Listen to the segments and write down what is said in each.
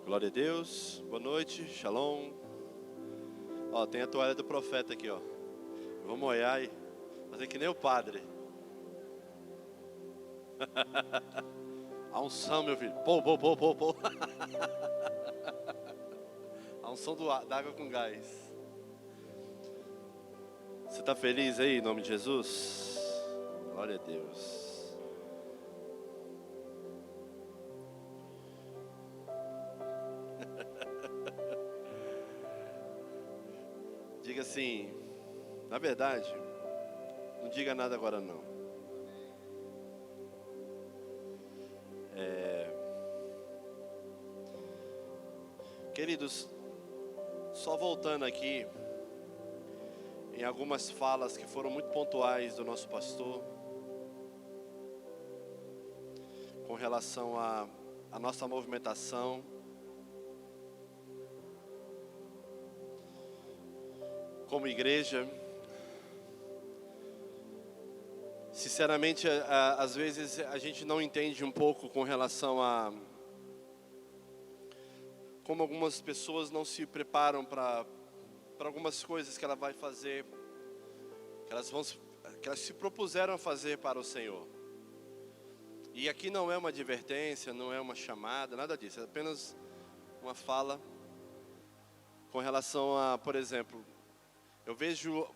Glória a Deus, boa noite, shalom. Ó, tem a toalha do profeta aqui, ó. Vou molhar e fazer que nem o padre. A unção, meu filho. Pô. A unção da água com gás. Você está feliz aí, em nome de Jesus? Glória a Deus. Diga assim, na verdade, não diga nada agora não. Queridos, só voltando aqui em algumas falas que foram muito pontuais do nosso pastor, com relação à nossa movimentação, como igreja. Sinceramente, às vezes a gente não entende um pouco com relação a como algumas pessoas não se preparam para algumas coisas que ela vai fazer, que elas se propuseram a fazer para o Senhor. E aqui não é uma advertência, não é uma chamada, nada disso, é apenas uma fala com relação a, por exemplo, eu vejo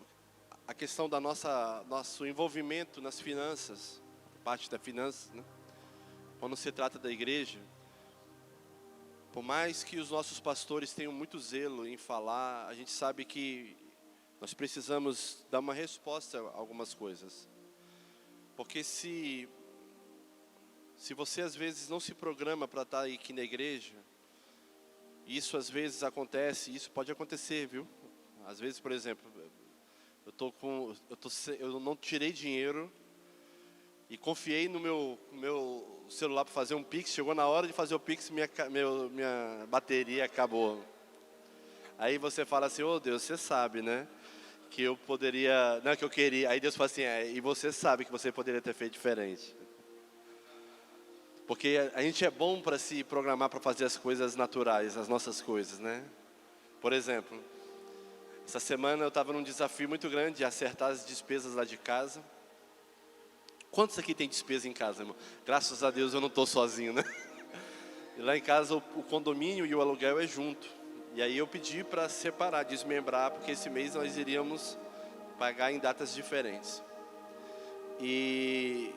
a questão da nosso envolvimento nas finanças, parte da finança, né? Quando se trata da igreja, por mais que os nossos pastores tenham muito zelo em falar, a gente sabe que nós precisamos dar uma resposta a algumas coisas. Porque se você às vezes não se programa para estar aqui na igreja, isso às vezes acontece, isso pode acontecer, viu? Às vezes, por exemplo, eu não tirei dinheiro e confiei no meu celular para fazer um Pix. Chegou na hora de fazer o Pix, minha bateria acabou. Aí você fala assim, oh Deus, você sabe, né? Que eu poderia, não é que eu queria. Aí Deus fala assim, e você sabe que você poderia ter feito diferente. Porque a gente é bom para se programar para fazer as coisas naturais, as nossas coisas, né? Por exemplo, essa semana eu estava num desafio muito grande de acertar as despesas lá de casa. Quantos aqui tem despesa em casa, irmão? Graças a Deus eu não estou sozinho, né? E lá em casa o condomínio e o aluguel é junto. E aí eu pedi para separar, desmembrar, porque esse mês nós iríamos pagar em datas diferentes. E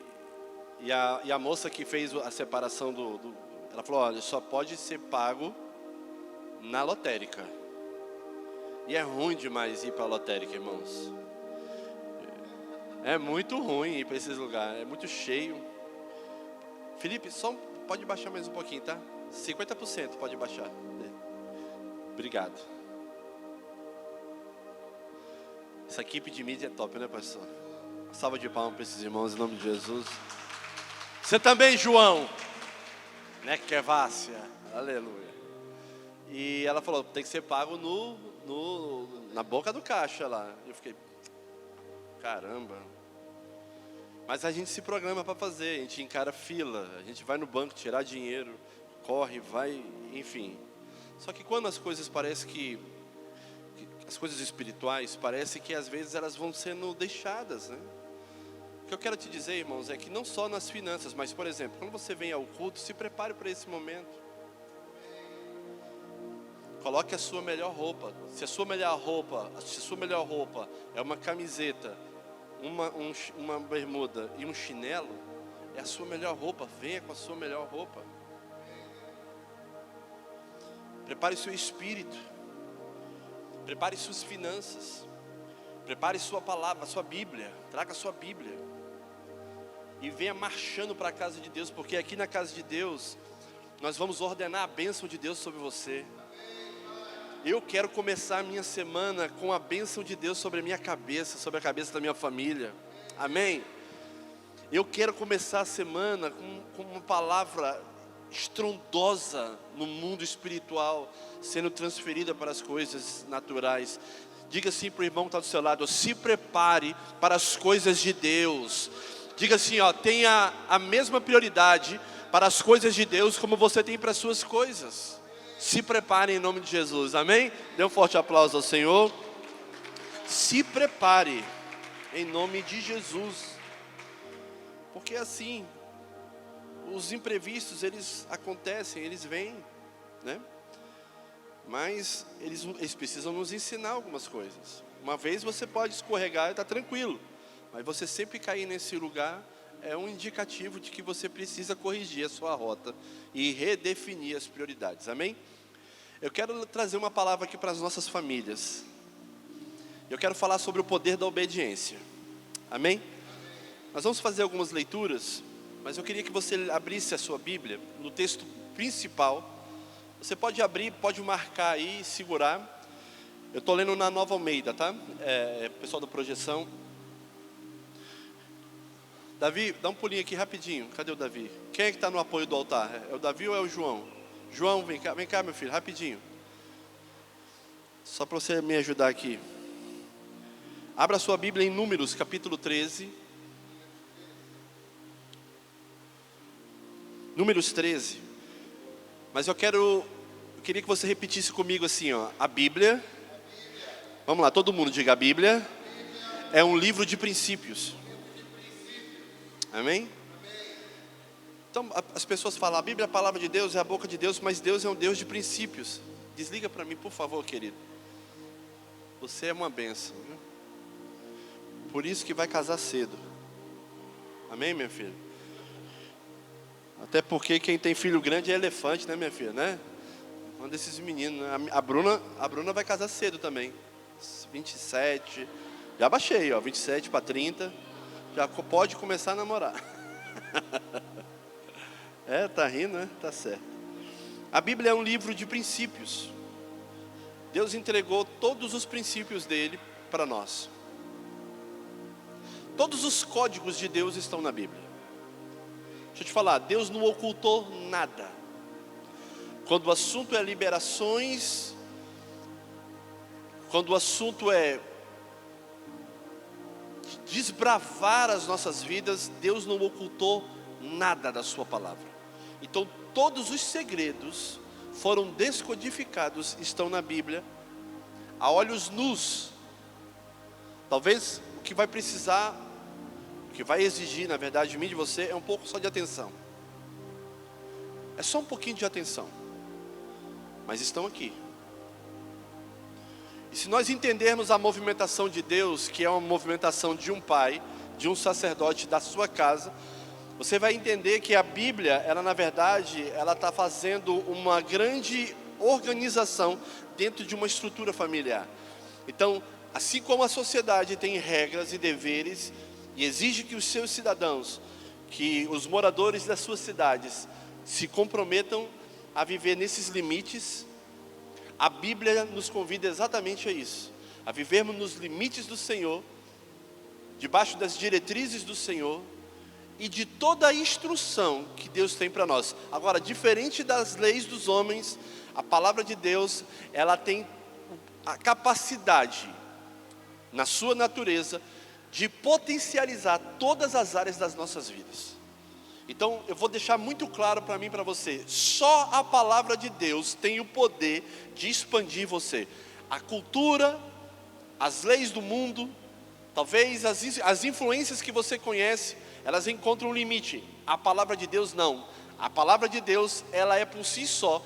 a moça que fez a separação ela falou, olha, só pode ser pago na lotérica. E é ruim demais ir para a lotérica, irmãos. É muito ruim ir para esses lugares, é muito cheio. Felipe, só pode baixar mais um pouquinho, tá? 50% pode baixar. Obrigado. Essa equipe de mídia é top, né, pastor? Uma salva de palmas para esses irmãos, em nome de Jesus. Você também, João. Né, Kevácia. Aleluia. E ela falou, tem que ser pago na boca do caixa lá. Eu fiquei, caramba. Mas a gente se programa para fazer, a gente encara fila, a gente vai no banco tirar dinheiro, corre, vai, enfim. Só que quando as coisas parecem que as coisas espirituais, parece que às vezes elas vão sendo deixadas, né? O que eu quero te dizer, irmãos, é que não só nas finanças, mas, por exemplo, quando você vem ao culto, se prepare para esse momento. Coloque a sua melhor roupa. Se a sua melhor roupa é uma camiseta, uma bermuda e um chinelo, é a sua melhor roupa. Venha com a sua melhor roupa. Prepare seu espírito. Prepare suas finanças. Prepare sua palavra, sua Bíblia. Traga a sua Bíblia. E venha marchando para a casa de Deus, porque aqui na casa de Deus nós vamos ordenar a bênção de Deus sobre você. Eu quero começar a minha semana com a bênção de Deus sobre a minha cabeça, sobre a cabeça da minha família. Amém? Eu quero começar a semana com uma palavra estrondosa no mundo espiritual, sendo transferida para as coisas naturais. Diga assim para o irmão que está do seu lado, se prepare para as coisas de Deus. Diga assim, tenha a mesma prioridade para as coisas de Deus como você tem para as suas coisas. Se prepare em nome de Jesus, amém? Dê um forte aplauso ao Senhor. Se prepare em nome de Jesus. Porque assim, os imprevistos, eles acontecem, eles vêm, né? Mas eles precisam nos ensinar algumas coisas. Uma vez você pode escorregar e está tranquilo, mas você sempre cair nesse lugar é um indicativo de que você precisa corrigir a sua rota e redefinir as prioridades, amém? Eu quero trazer uma palavra aqui para as nossas famílias. Eu quero falar sobre o poder da obediência, amém? Nós vamos fazer algumas leituras, mas eu queria que você abrisse a sua Bíblia no texto principal. Você pode abrir, pode marcar aí, segurar. Eu estou lendo na Nova Almeida, tá? Pessoal da projeção. Davi, dá um pulinho aqui rapidinho. Cadê o Davi? Quem é que está no apoio do altar? É o Davi ou é o João? João, vem cá meu filho, rapidinho. Só para você me ajudar aqui. Abra a sua Bíblia em Números, capítulo 13. Números 13. Mas eu queria que você repetisse comigo assim, ó. A Bíblia, vamos lá, todo mundo diga, a Bíblia é um livro de princípios. Amém? Então, as pessoas falam, a Bíblia é a palavra de Deus, é a boca de Deus, mas Deus é um Deus de princípios. Desliga para mim, por favor, querido. Você é uma bênção, viu? Por isso que vai casar cedo. Amém, minha filha? Até porque quem tem filho grande é elefante, né, minha filha, né? Um desses meninos, né? A Bruna vai casar cedo também. 27, já baixei, ó, 27 para 30. Já pode começar a namorar. Tá rindo, né? Tá certo. A Bíblia é um livro de princípios. Deus entregou todos os princípios dele para nós. Todos os códigos de Deus estão na Bíblia. Deixa eu te falar, Deus não ocultou nada. Quando o assunto é liberações, quando o assunto é desbravar as nossas vidas, Deus não ocultou nada da sua palavra. Então todos os segredos foram descodificados, estão na Bíblia, a olhos nus. Talvez o que vai precisar, o que vai exigir, na verdade, de mim e de você, é um pouco só de atenção. É só um pouquinho de atenção. Mas estão aqui. E se nós entendermos a movimentação de Deus, que é uma movimentação de um pai, de um sacerdote da sua casa, você vai entender que a Bíblia, ela na verdade, ela está fazendo uma grande organização dentro de uma estrutura familiar. Então, assim como a sociedade tem regras e deveres, e exige que os seus cidadãos, que os moradores das suas cidades, se comprometam a viver nesses limites, a Bíblia nos convida exatamente a isso, a vivermos nos limites do Senhor, debaixo das diretrizes do Senhor e de toda a instrução que Deus tem para nós. Agora, diferente das leis dos homens, a palavra de Deus, ela tem a capacidade, na sua natureza, de potencializar todas as áreas das nossas vidas. Então, eu vou deixar muito claro para mim e para você, só a palavra de Deus tem o poder de expandir você. A cultura, as leis do mundo, talvez as influências que você conhece, elas encontram um limite. A palavra de Deus não. A palavra de Deus, ela é por si só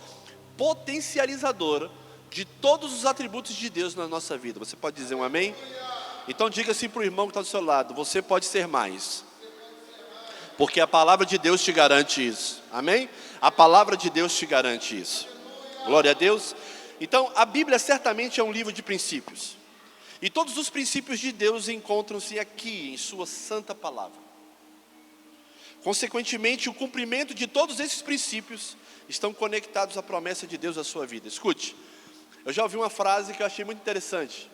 potencializadora de todos os atributos de Deus na nossa vida. Você pode dizer um amém? Então diga assim para o irmão que está do seu lado, você pode ser mais. Porque a palavra de Deus te garante isso. Amém? A palavra de Deus te garante isso. Glória a Deus. Então, a Bíblia certamente é um livro de princípios. E todos os princípios de Deus encontram-se aqui, em sua santa palavra. Consequentemente, o cumprimento de todos esses princípios estão conectados à promessa de Deus à sua vida. Escute, eu já ouvi uma frase que eu achei muito interessante.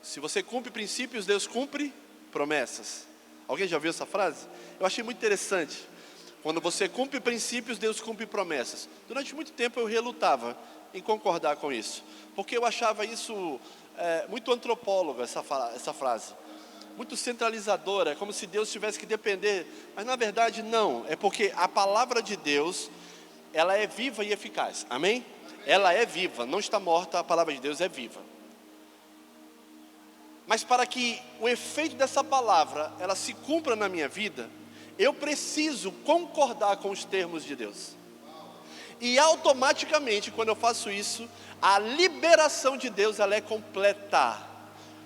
Se você cumpre princípios, Deus cumpre promessas. Alguém já ouviu essa frase? Eu achei muito interessante. Quando você cumpre princípios, Deus cumpre promessas. Durante muito tempo eu relutava em concordar com isso, porque eu achava isso muito antropólogo, essa frase. Muito centralizadora, como se Deus tivesse que depender. Mas na verdade não, é porque a palavra de Deus, ela é viva e eficaz, amém? Ela é viva, não está morta, a palavra de Deus é viva. Mas para que o efeito dessa palavra, ela se cumpra na minha vida, eu preciso concordar com os termos de Deus. E automaticamente, quando eu faço isso, a liberação de Deus, ela é completa.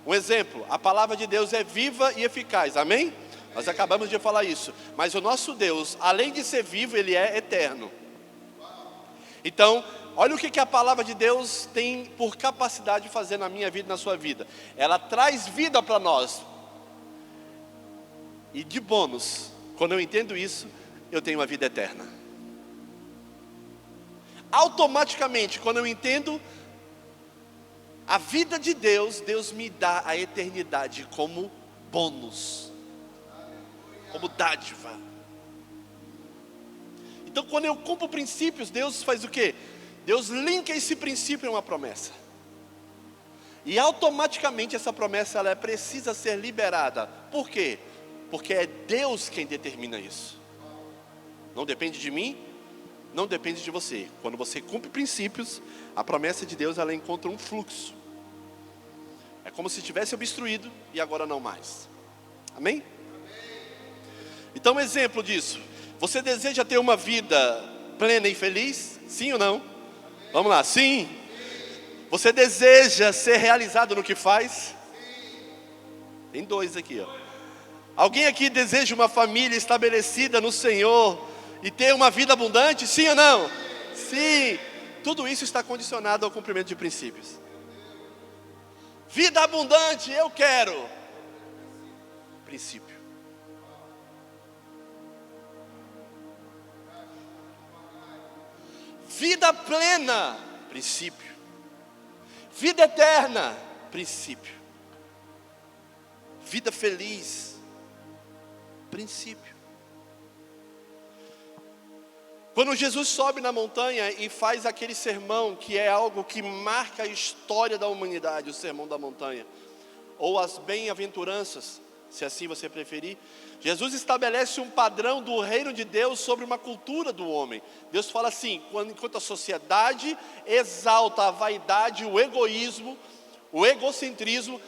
Um exemplo, a palavra de Deus é viva e eficaz, amém? Nós acabamos de falar isso. Mas o nosso Deus, além de ser vivo, Ele é eterno. Então, olha o que a palavra de Deus tem por capacidade de fazer na minha vida e na sua vida. Ela traz vida para nós. E de bônus, quando eu entendo isso, eu tenho uma vida eterna. Automaticamente, quando eu entendo a vida de Deus, Deus me dá a eternidade como bônus, como dádiva. Então, quando eu cumpro princípios, Deus faz o quê? Deus linka esse princípio a uma promessa. E automaticamente essa promessa, ela precisa ser liberada. Por quê? Porque é Deus quem determina isso. Não depende de mim, não depende de você. Quando você cumpre princípios, a promessa de Deus, ela encontra um fluxo. É como se tivesse obstruído e agora não mais. Amém? Então, um exemplo disso. Você deseja ter uma vida plena e feliz? Sim ou não? Vamos lá, sim. Você deseja ser realizado no que faz? Tem dois aqui, ó. Alguém aqui deseja uma família estabelecida no Senhor e ter uma vida abundante? Sim ou não? Sim. Tudo isso está condicionado ao cumprimento de princípios. Vida abundante, eu quero. Princípio. Vida plena, princípio. Vida eterna, princípio. Vida feliz, princípio. Quando Jesus sobe na montanha e faz aquele sermão, que é algo que marca a história da humanidade, o sermão da montanha, ou as bem-aventuranças, se assim você preferir, Jesus estabelece um padrão do reino de Deus sobre uma cultura do homem. Deus fala assim, enquanto a sociedade exalta a vaidade, o egoísmo, o egocentrismo,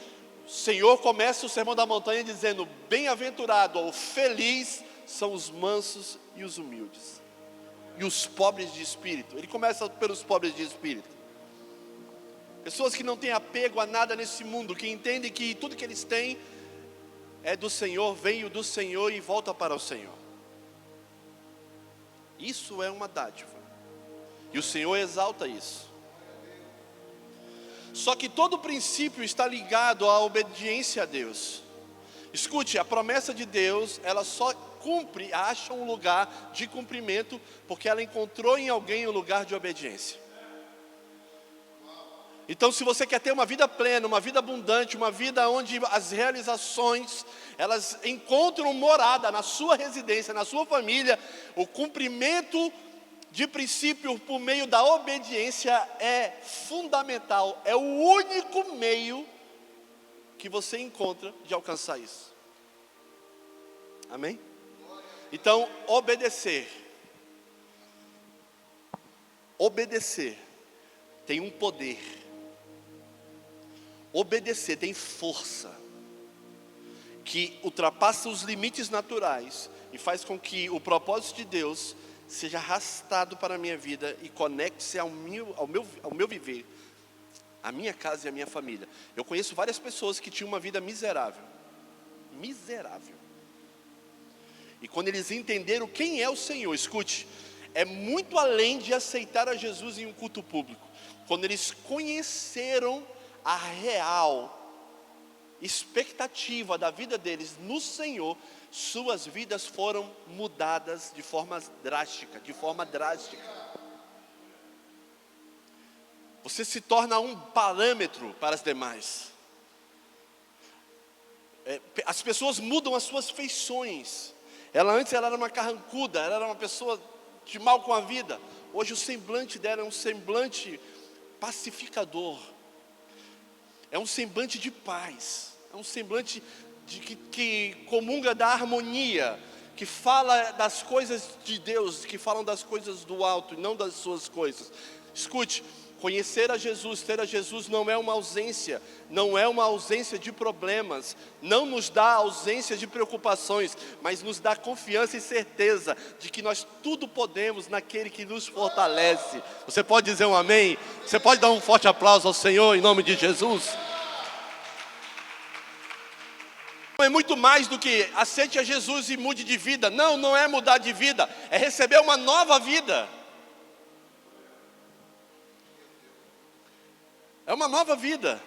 o Senhor começa o sermão da montanha dizendo, bem-aventurado ou feliz são os mansos e os humildes. E os pobres de espírito. Ele começa pelos pobres de espírito. Pessoas que não têm apego a nada nesse mundo, que entendem que tudo que eles têm é do Senhor, veio do Senhor e volta para o Senhor. Isso é uma dádiva. E o Senhor exalta isso. Só que todo princípio está ligado à obediência a Deus. Escute, a promessa de Deus, ela só cumpre, acha um lugar de cumprimento, porque ela encontrou em alguém um lugar de obediência. Então, se você quer ter uma vida plena, uma vida abundante, uma vida onde as realizações, elas encontram morada na sua residência, na sua família, o cumprimento de princípio por meio da obediência é fundamental, é o único meio que você encontra de alcançar isso. Amém? Então, obedecer tem um poder. Obedecer tem força, que ultrapassa os limites naturais e faz com que o propósito de Deus seja arrastado para a minha vida e conecte-se ao meu viver, a minha casa e a minha família. Eu conheço várias pessoas que tinham uma vida miserável. E quando eles entenderam quem é o Senhor, escute, é muito além de aceitar a Jesus em um culto público. Quando eles conheceram a real expectativa da vida deles no Senhor, suas vidas foram mudadas de forma drástica. Você se torna um parâmetro para as demais. As pessoas mudam as suas feições. Antes ela era uma carrancuda, ela era uma pessoa de mal com a vida. Hoje o semblante dela é um semblante pacificador. É um semblante de paz. É um semblante que comunga da harmonia. que fala das coisas de Deus, que falam das coisas do alto e não das suas coisas. Escute, conhecer a Jesus, ter a Jesus não é uma ausência, não é uma ausência de problemas, não nos dá ausência de preocupações, mas nos dá confiança e certeza de que nós tudo podemos naquele que nos fortalece. Você pode dizer um amém? Você pode dar um forte aplauso ao Senhor em nome de Jesus? É muito mais do que aceite a Jesus e mude de vida. Não, não é mudar de vida, é receber uma nova vida. É uma nova vida.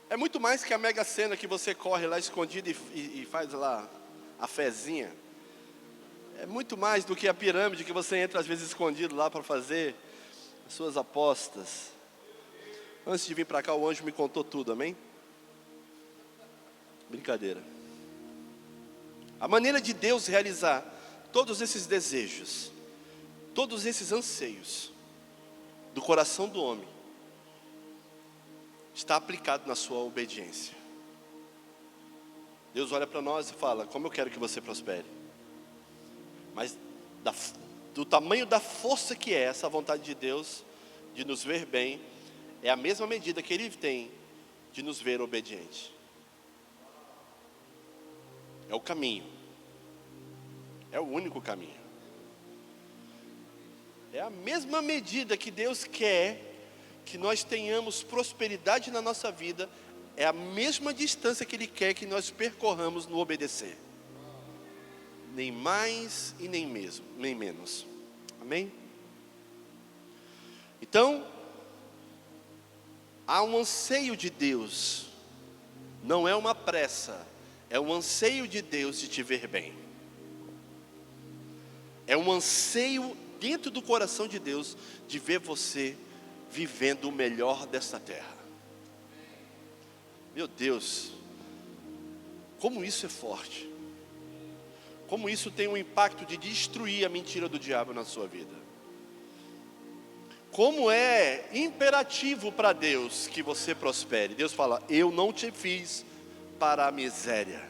É muito mais que a Mega Sena que você corre lá escondido e faz lá a fezinha. É muito mais do que a pirâmide que você entra às vezes escondido lá para fazer as suas apostas. Antes de vir para cá o anjo me contou tudo, amém? Brincadeira. A maneira de Deus realizar todos esses desejos, todos esses anseios do coração do homem, está aplicado na sua obediência. Deus olha para nós e fala: como eu quero que você prospere. Mas do tamanho da força que é essa vontade de Deus de nos ver bem, é a mesma medida que Ele tem de nos ver obediente. É o caminho. É o único caminho. É a mesma medida que Deus quer que nós tenhamos prosperidade na nossa vida, é a mesma distância que Ele quer que nós percorramos no obedecer. Nem mais e nem menos. Amém? Então, há um anseio de Deus, não é uma pressa, é um anseio de Deus de te ver bem. É um anseio dentro do coração de Deus de ver você vivendo o melhor desta terra. Meu Deus, como isso é forte. Como isso tem um impacto de destruir a mentira do diabo na sua vida. Como é imperativo para Deus que você prospere. Deus fala: eu não te fiz para a miséria.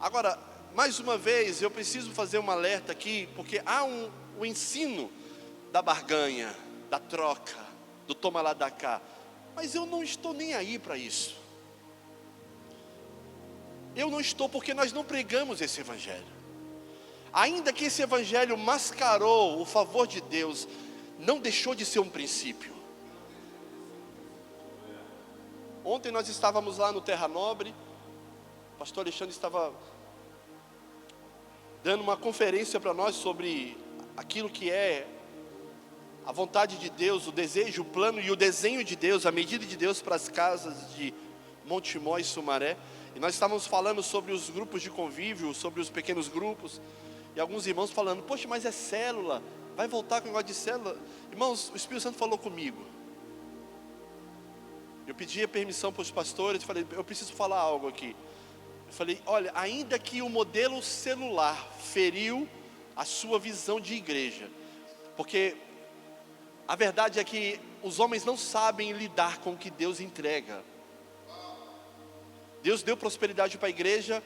Agora, mais uma vez, eu preciso fazer um alerta aqui, porque há o ensino da barganha, da troca, do toma lá da cá. Mas eu não estou nem aí para isso. Eu não estou, porque nós não pregamos esse evangelho. Ainda que esse evangelho mascarou o favor de Deus, não deixou de ser um princípio. Ontem nós estávamos lá no Terra Nobre. O pastor Alexandre estava dando uma conferência para nós sobre aquilo que é a vontade de Deus, o desejo, o plano e o desenho de Deus, a medida de Deus para as casas de Montemó e Sumaré. E nós estávamos falando sobre os grupos de convívio, sobre os pequenos grupos. E alguns irmãos falando: poxa, mas é célula, vai voltar com o negócio de célula? Irmãos, o Espírito Santo falou comigo. Eu pedi a permissão para os pastores, falei: eu preciso falar algo aqui. Eu falei: olha, ainda que o modelo celular feriu a sua visão de igreja, porque a verdade é que os homens não sabem lidar com o que Deus entrega. Deus deu prosperidade para a igreja.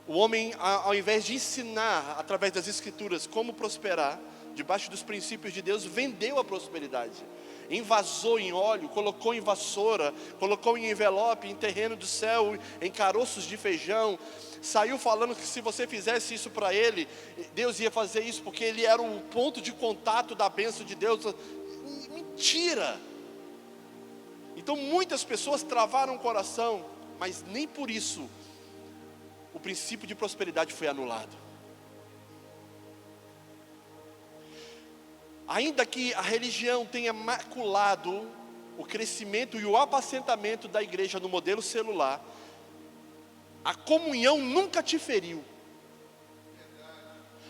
O homem, ao invés de ensinar através das escrituras como prosperar, debaixo dos princípios de Deus, vendeu a prosperidade. Envasou em óleo, colocou em vassoura, colocou em envelope, em terreno do céu, em caroços de feijão. Saiu falando que se você fizesse isso para ele, Deus ia fazer isso, porque ele era o ponto de contato da bênção de Deus. Mentira! Então muitas pessoas travaram o coração, mas nem por isso o princípio de prosperidade foi anulado. Ainda que a religião tenha maculado o crescimento e o apacentamento da igreja no modelo celular, a comunhão nunca te feriu.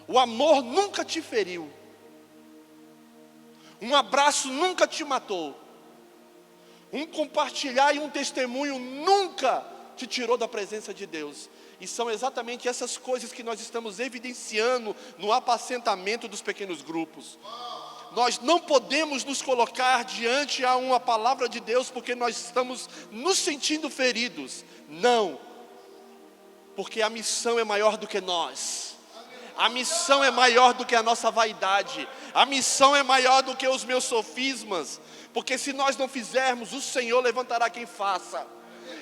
O amor nunca te feriu. Um abraço nunca te matou. Um compartilhar e um testemunho nunca te tirou da presença de Deus. E são exatamente essas coisas que nós estamos evidenciando no apacentamento dos pequenos grupos. Nós não podemos nos colocar diante a uma palavra de Deus porque nós estamos nos sentindo feridos. Não. porque a missão é maior do que nós. A missão é maior do que a nossa vaidade. A missão é maior do que os meus sofismas. Porque se nós não fizermos, o Senhor levantará quem faça.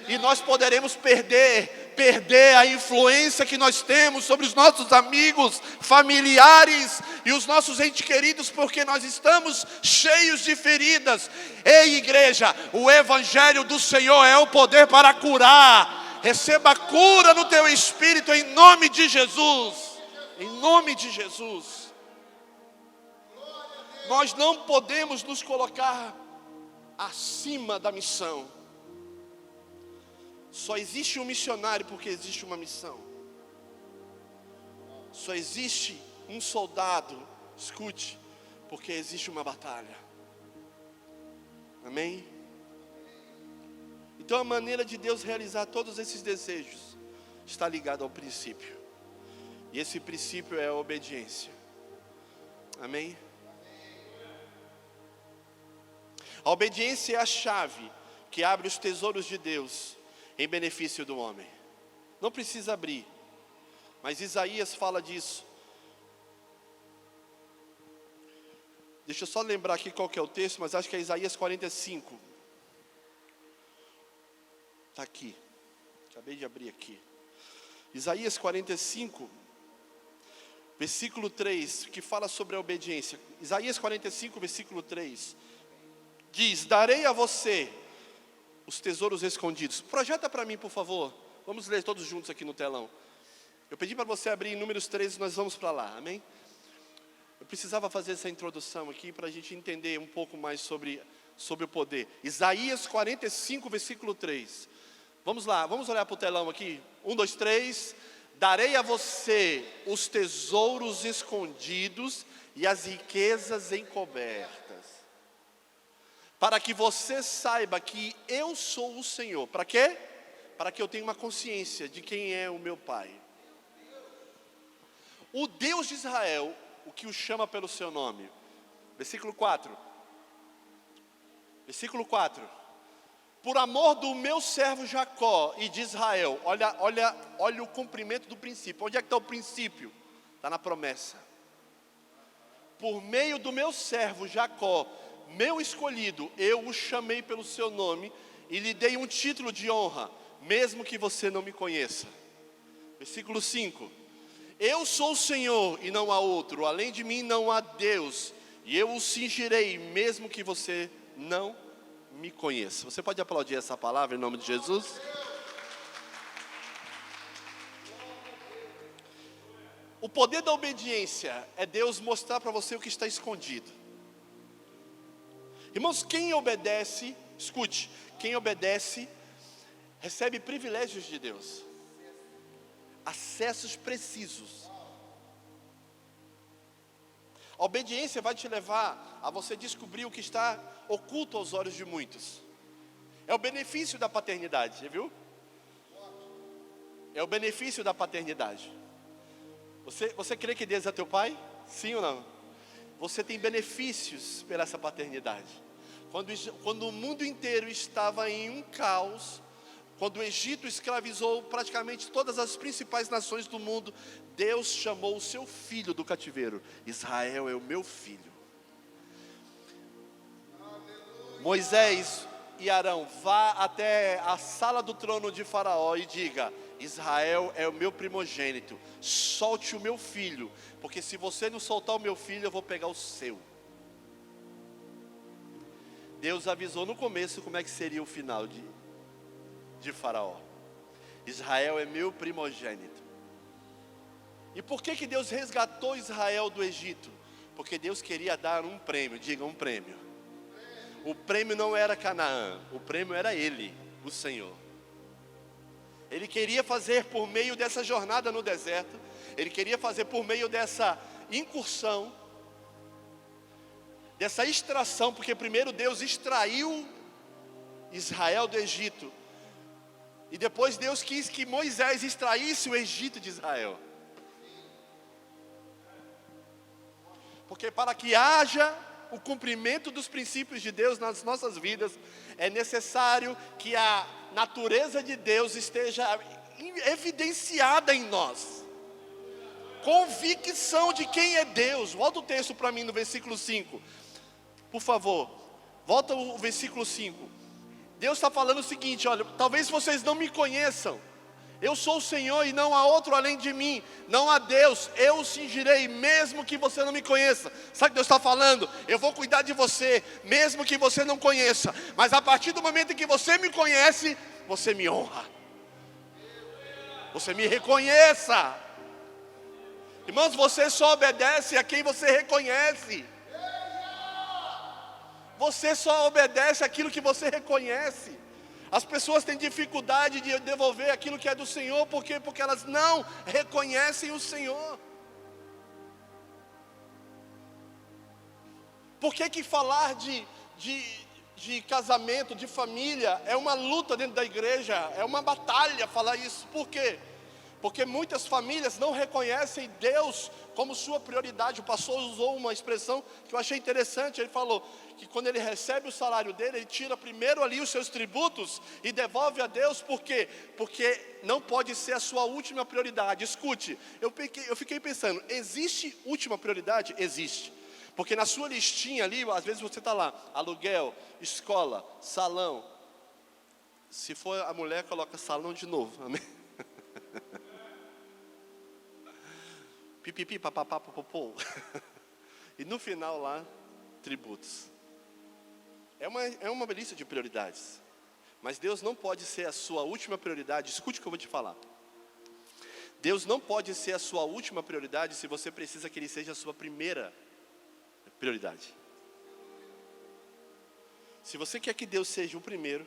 E nós poderemos perder a influência que nós temos sobre os nossos amigos, familiares e os nossos entes queridos, porque nós estamos cheios de feridas. Ei, igreja, o Evangelho do Senhor é o poder para curar. Receba cura no teu espírito em nome de Jesus. Em nome de Jesus. Nós não podemos nos colocar acima da missão. Só existe um missionário porque existe uma missão. Só existe um soldado, escute, porque existe uma batalha. Amém? Então a maneira de Deus realizar todos esses desejos está ligada ao princípio. E esse princípio é a obediência. Amém? A obediência é a chave que abre os tesouros de Deus em benefício do homem. Não precisa abrir, mas Isaías fala disso. Deixa eu só lembrar aqui qual que é o texto, mas acho que é Isaías 45. Está aqui, acabei de abrir aqui. Isaías 45, versículo 3, que fala sobre a obediência. Isaías 45, versículo 3, diz: darei a você os tesouros escondidos. Projeta para mim, por favor. Vamos ler todos juntos aqui no telão. Eu pedi para você abrir em Números 13, nós vamos para lá, amém? Eu precisava fazer essa introdução aqui para a gente entender um pouco mais sobre o poder. Isaías 45, versículo 3. Vamos lá, vamos olhar para o telão aqui. 1, 2, 3. Darei a você os tesouros escondidos e as riquezas encobertas, para que você saiba que eu sou o Senhor. Para quê? Para que eu tenha uma consciência de quem é o meu Pai. O Deus de Israel, o que o chama pelo seu nome. Versículo 4. Versículo 4. Por amor do meu servo Jacó e de Israel. Olha o cumprimento do princípio. Onde é que está o princípio? Está na promessa. Por meio do meu servo Jacó, meu escolhido, eu o chamei pelo seu nome e lhe dei um título de honra, mesmo que você não me conheça. Versículo 5. Eu sou o Senhor e não há outro, além de mim não há Deus, e eu o cingirei, mesmo que você não me conheça. Você pode aplaudir essa palavra em nome de Jesus? O poder da obediência é Deus mostrar para você o que está escondido. Irmãos, quem obedece, escute, quem obedece recebe privilégios de Deus, acessos precisos. A obediência vai te levar a você descobrir o que está oculto aos olhos de muitos. É o benefício da paternidade, viu? É o benefício da paternidade. Você crê que Deus é teu pai? Sim ou não? Você tem benefícios pela essa paternidade. Quando o mundo inteiro estava em um caos, quando o Egito escravizou praticamente todas as principais nações do mundo, Deus chamou o seu filho do cativeiro. Israel é o meu filho. Moisés e Arão, vá até a sala do trono de Faraó e diga: Israel é o meu primogênito, solte o meu filho, porque se você não soltar o meu filho, eu vou pegar o seu. Deus avisou no começo como é que seria o final de Faraó. Israel é meu primogênito. E por que Deus resgatou Israel do Egito? Porque Deus queria dar um prêmio, diga um prêmio. O prêmio não era Canaã, o prêmio era Ele, o Senhor. Ele queria fazer por meio dessa jornada no deserto, Ele queria fazer por meio dessa incursão, dessa extração, porque primeiro Deus extraiu Israel do Egito, e depois Deus quis que Moisés extraísse o Egito de Israel. Porque para que haja o cumprimento dos princípios de Deus nas nossas vidas, é necessário que a natureza de Deus esteja evidenciada em nós. Convicção de quem é Deus. Volta o texto para mim no versículo 5. Por favor, volta o versículo 5. Deus está falando o seguinte, olha, talvez vocês não me conheçam. Eu sou o Senhor e não há outro além de mim. Não há Deus, eu o cingirei, mesmo que você não me conheça. Sabe o que Deus está falando? Eu vou cuidar de você, mesmo que você não conheça. Mas a partir do momento em que você me conhece, você me honra. Você me reconheça. Irmãos, você só obedece a quem você reconhece. Você só obedece aquilo que você reconhece. As pessoas têm dificuldade de devolver aquilo que é do Senhor, por quê? Porque elas não reconhecem o Senhor. Por que falar de casamento, de família, é uma luta dentro da igreja, é uma batalha falar isso? Por quê? Porque muitas famílias não reconhecem Deus como sua prioridade. O pastor usou uma expressão que eu achei interessante. Ele falou que quando ele recebe o salário dele, ele tira primeiro ali os seus tributos e devolve a Deus. Por quê? Porque não pode ser a sua última prioridade. Escute, eu fiquei pensando, existe última prioridade? Existe. Porque na sua listinha ali, às vezes você está lá, aluguel, escola, salão. Se for a mulher, coloca salão de novo, amém? Pipipi, papapá, popopô. E no final lá, tributos. É uma lista de prioridades. Mas Deus não pode ser a sua última prioridade. Escute o que eu vou te falar. Deus não pode ser a sua última prioridade se você precisa que Ele seja a sua primeira prioridade. Se você quer que Deus seja o primeiro,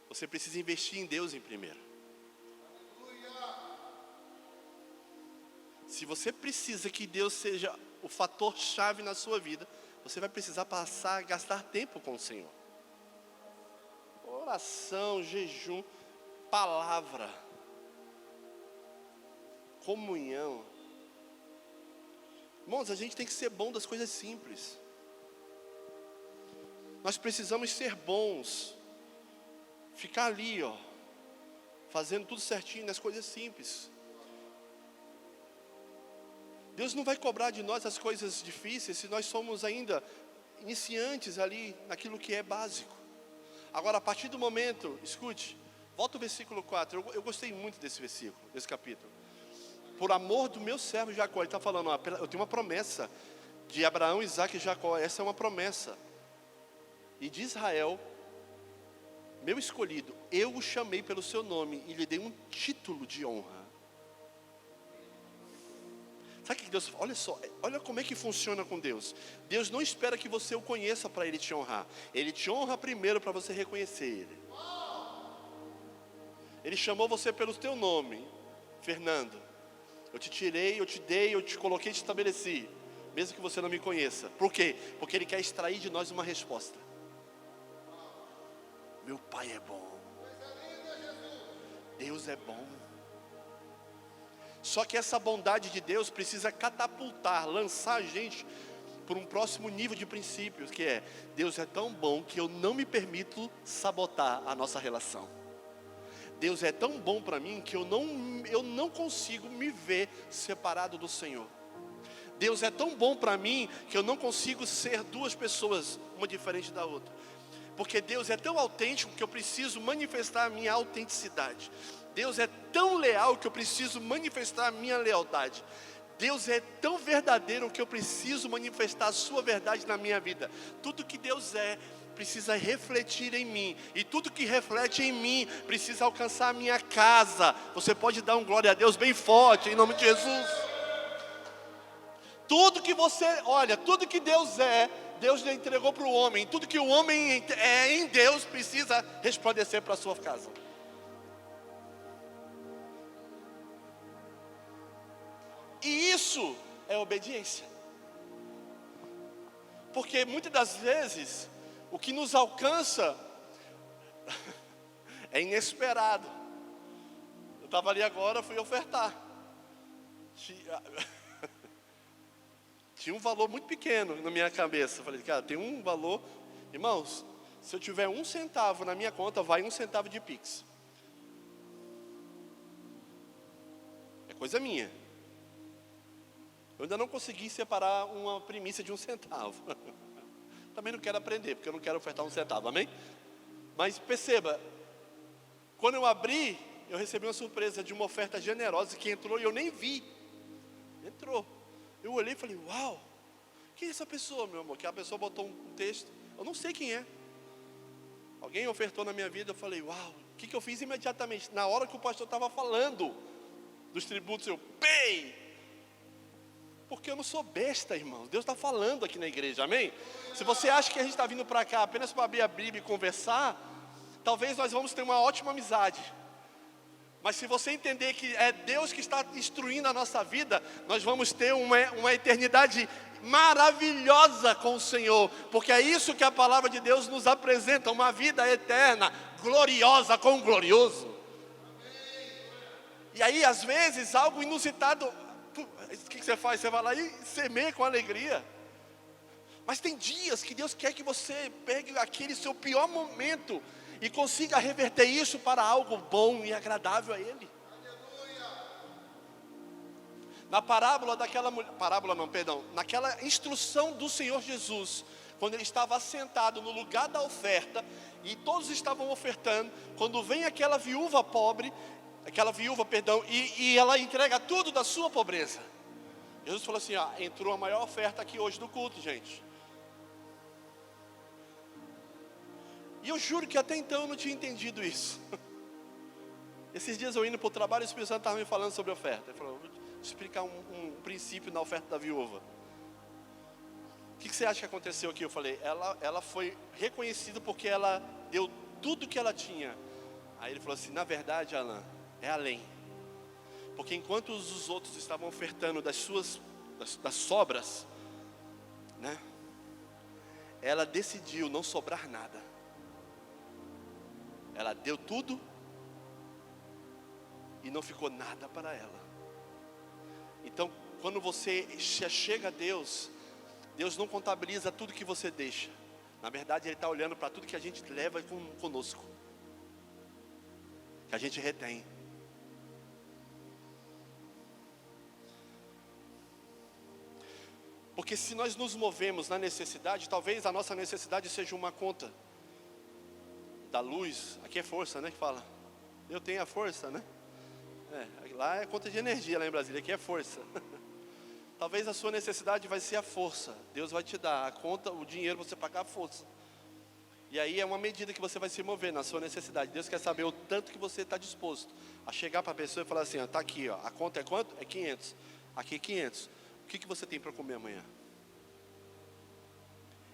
você precisa investir em Deus em primeiro. Se você precisa que Deus seja o fator chave na sua vida, você vai precisar passar a gastar tempo com o Senhor. Oração, jejum, palavra, comunhão. Irmãos, a gente tem que ser bom das coisas simples. Nós precisamos ser bons. Ficar ali, fazendo tudo certinho nas coisas simples. Deus não vai cobrar de nós as coisas difíceis se nós somos ainda iniciantes ali naquilo que é básico. Agora, a partir do momento, escute, volta o versículo 4, eu gostei muito desse versículo, desse capítulo. Por amor do meu servo Jacó, ele está falando, eu tenho uma promessa de Abraão, Isaque e Jacó, essa é uma promessa. E de Israel, meu escolhido, eu o chamei pelo seu nome e lhe dei um título de honra. Sabe o que Deus fala? Olha só, olha como é que funciona com Deus. Deus não espera que você o conheça para Ele te honrar. Ele te honra primeiro para você reconhecer Ele. Ele chamou você pelo teu nome, Fernando. Eu te tirei, eu te dei, eu te coloquei, te estabeleci. Mesmo que você não me conheça. Por quê? Porque Ele quer extrair de nós uma resposta. Meu Pai é bom. Deus é bom. Só que essa bondade de Deus precisa catapultar, lançar a gente por um próximo nível de princípios, que é, Deus é tão bom que eu não me permito sabotar a nossa relação. Deus é tão bom para mim que eu não consigo me ver separado do Senhor. Deus é tão bom para mim que eu não consigo ser duas pessoas, uma diferente da outra. Porque Deus é tão autêntico que eu preciso manifestar a minha autenticidade. Deus é tão leal que eu preciso manifestar a minha lealdade. Deus é tão verdadeiro que eu preciso manifestar a sua verdade na minha vida. Tudo que Deus é, precisa refletir em mim. E tudo que reflete em mim, precisa alcançar a minha casa. Você pode dar um glória a Deus bem forte, em nome de Jesus. Tudo que tudo que Deus é, Deus já entregou para o homem. Tudo que o homem é em Deus, precisa resplandecer para a sua casa. E isso é obediência. Porque muitas das vezes, o que nos alcança é inesperado. Eu estava ali agora, fui ofertar. Tinha um valor muito pequeno na minha cabeça. Eu falei, cara, tem um valor. Irmãos, se eu tiver 1 centavo na minha conta, vai 1 centavo de Pix. coisa minha. Eu ainda não consegui separar uma primícia de 1 centavo. Também não quero aprender, porque eu não quero ofertar 1 centavo, amém? Mas perceba, quando eu abri, eu recebi uma surpresa de uma oferta generosa que entrou e eu nem vi. Entrou. Eu olhei e falei, uau, quem é essa pessoa, meu amor? Que a pessoa botou um texto, eu não sei quem é. Alguém ofertou na minha vida, eu falei, uau, o que eu fiz imediatamente? Na hora que o pastor estava falando dos tributos, eu, pei! Porque eu não sou besta, irmão. Deus está falando aqui na igreja, amém? Se você acha que a gente está vindo para cá apenas para abrir a Bíblia e conversar, talvez nós vamos ter uma ótima amizade. Mas se você entender que é Deus que está instruindo a nossa vida, nós vamos ter uma eternidade maravilhosa com o Senhor. Porque é isso que a palavra de Deus nos apresenta, uma vida eterna, gloriosa com o glorioso. E aí às vezes algo inusitado, o que você faz? Você vai lá e semeia com alegria. Mas tem dias que Deus quer que você pegue aquele seu pior momento e consiga reverter isso para algo bom e agradável a Ele. Na parábola daquela mulher, naquela instrução do Senhor Jesus, quando Ele estava assentado no lugar da oferta, e todos estavam ofertando, quando vem aquela viúva pobre, e ela entrega tudo da sua pobreza. Jesus falou assim, entrou a maior oferta aqui hoje do culto, gente. E eu juro que até então eu não tinha entendido isso. Esses dias eu indo para o trabalho, o Espírito Santo estava me falando sobre oferta. Ele falou, vou te explicar um princípio na oferta da viúva. O que você acha que aconteceu aqui? Eu falei, ela foi reconhecida porque ela deu tudo que ela tinha. Aí ele falou assim, na verdade, Alan, é além. Porque enquanto os outros estavam ofertando das sobras, né? Ela decidiu não sobrar nada. Ela deu tudo e não ficou nada para ela. Então, quando você chega a Deus, Deus não contabiliza tudo que você deixa. Na verdade, Ele está olhando para tudo que a gente leva conosco, que a gente retém. Porque se nós nos movemos na necessidade, talvez a nossa necessidade seja uma conta da luz. Aqui é força, né, que fala. Eu tenho a força, né? Lá é conta de energia, lá em Brasília, aqui é força. Talvez a sua necessidade vai ser a força. Deus vai te dar a conta, o dinheiro, você pagar a força. E aí é uma medida que você vai se mover na sua necessidade. Deus quer saber o tanto que você está disposto a chegar para a pessoa e falar assim, está aqui, a conta é quanto? É 500. Aqui é 500. O que você tem para comer amanhã?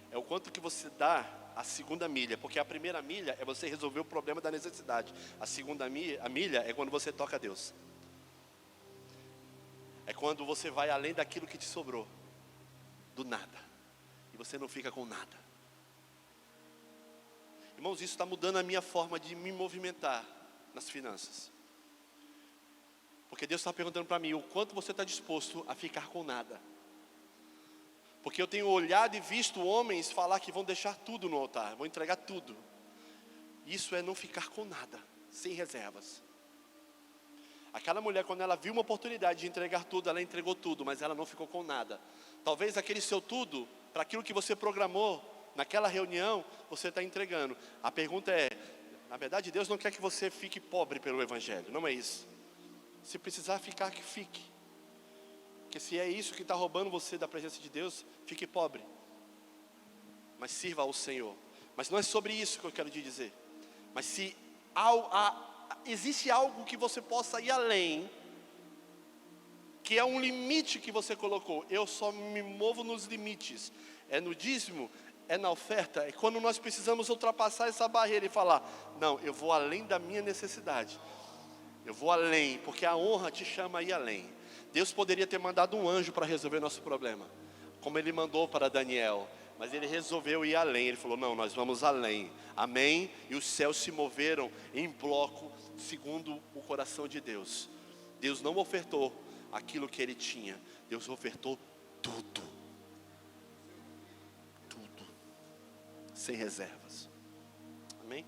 É o quanto que você dá a segunda milha. Porque a primeira milha é você resolver o problema da necessidade. A segunda milha é quando você toca a Deus. É quando você vai além daquilo que te sobrou. Do nada. E você não fica com nada. Irmãos, isso está mudando a minha forma de me movimentar nas finanças. Porque Deus está perguntando para mim, o quanto você está disposto a ficar com nada. Porque eu tenho olhado e visto homens falar que vão deixar tudo no altar, vão entregar tudo. Isso é não ficar com nada, sem reservas. Aquela mulher, quando ela viu uma oportunidade de entregar tudo, ela entregou tudo, mas ela não ficou com nada. Talvez aquele seu tudo, para aquilo que você programou, naquela reunião, você está entregando. A pergunta é, na verdade Deus não quer que você fique pobre pelo Evangelho, não é isso. Se precisar ficar, que fique. Porque se é isso que está roubando você da presença de Deus, fique pobre. Mas sirva ao Senhor. Mas não é sobre isso que eu quero te dizer. Mas se existe algo que você possa ir além, que é um limite que você colocou, eu só me movo nos limites. É no dízimo, é na oferta, é quando nós precisamos ultrapassar essa barreira e falar, não, eu vou além da minha necessidade. Eu vou além, porque a honra te chama a ir além. Deus poderia ter mandado um anjo para resolver nosso problema, como Ele mandou para Daniel. Mas Ele resolveu ir além. Ele falou, não, nós vamos além. Amém? E os céus se moveram em bloco, segundo o coração de Deus. Deus não ofertou aquilo que Ele tinha. Deus ofertou tudo. Tudo. Sem reservas. Amém?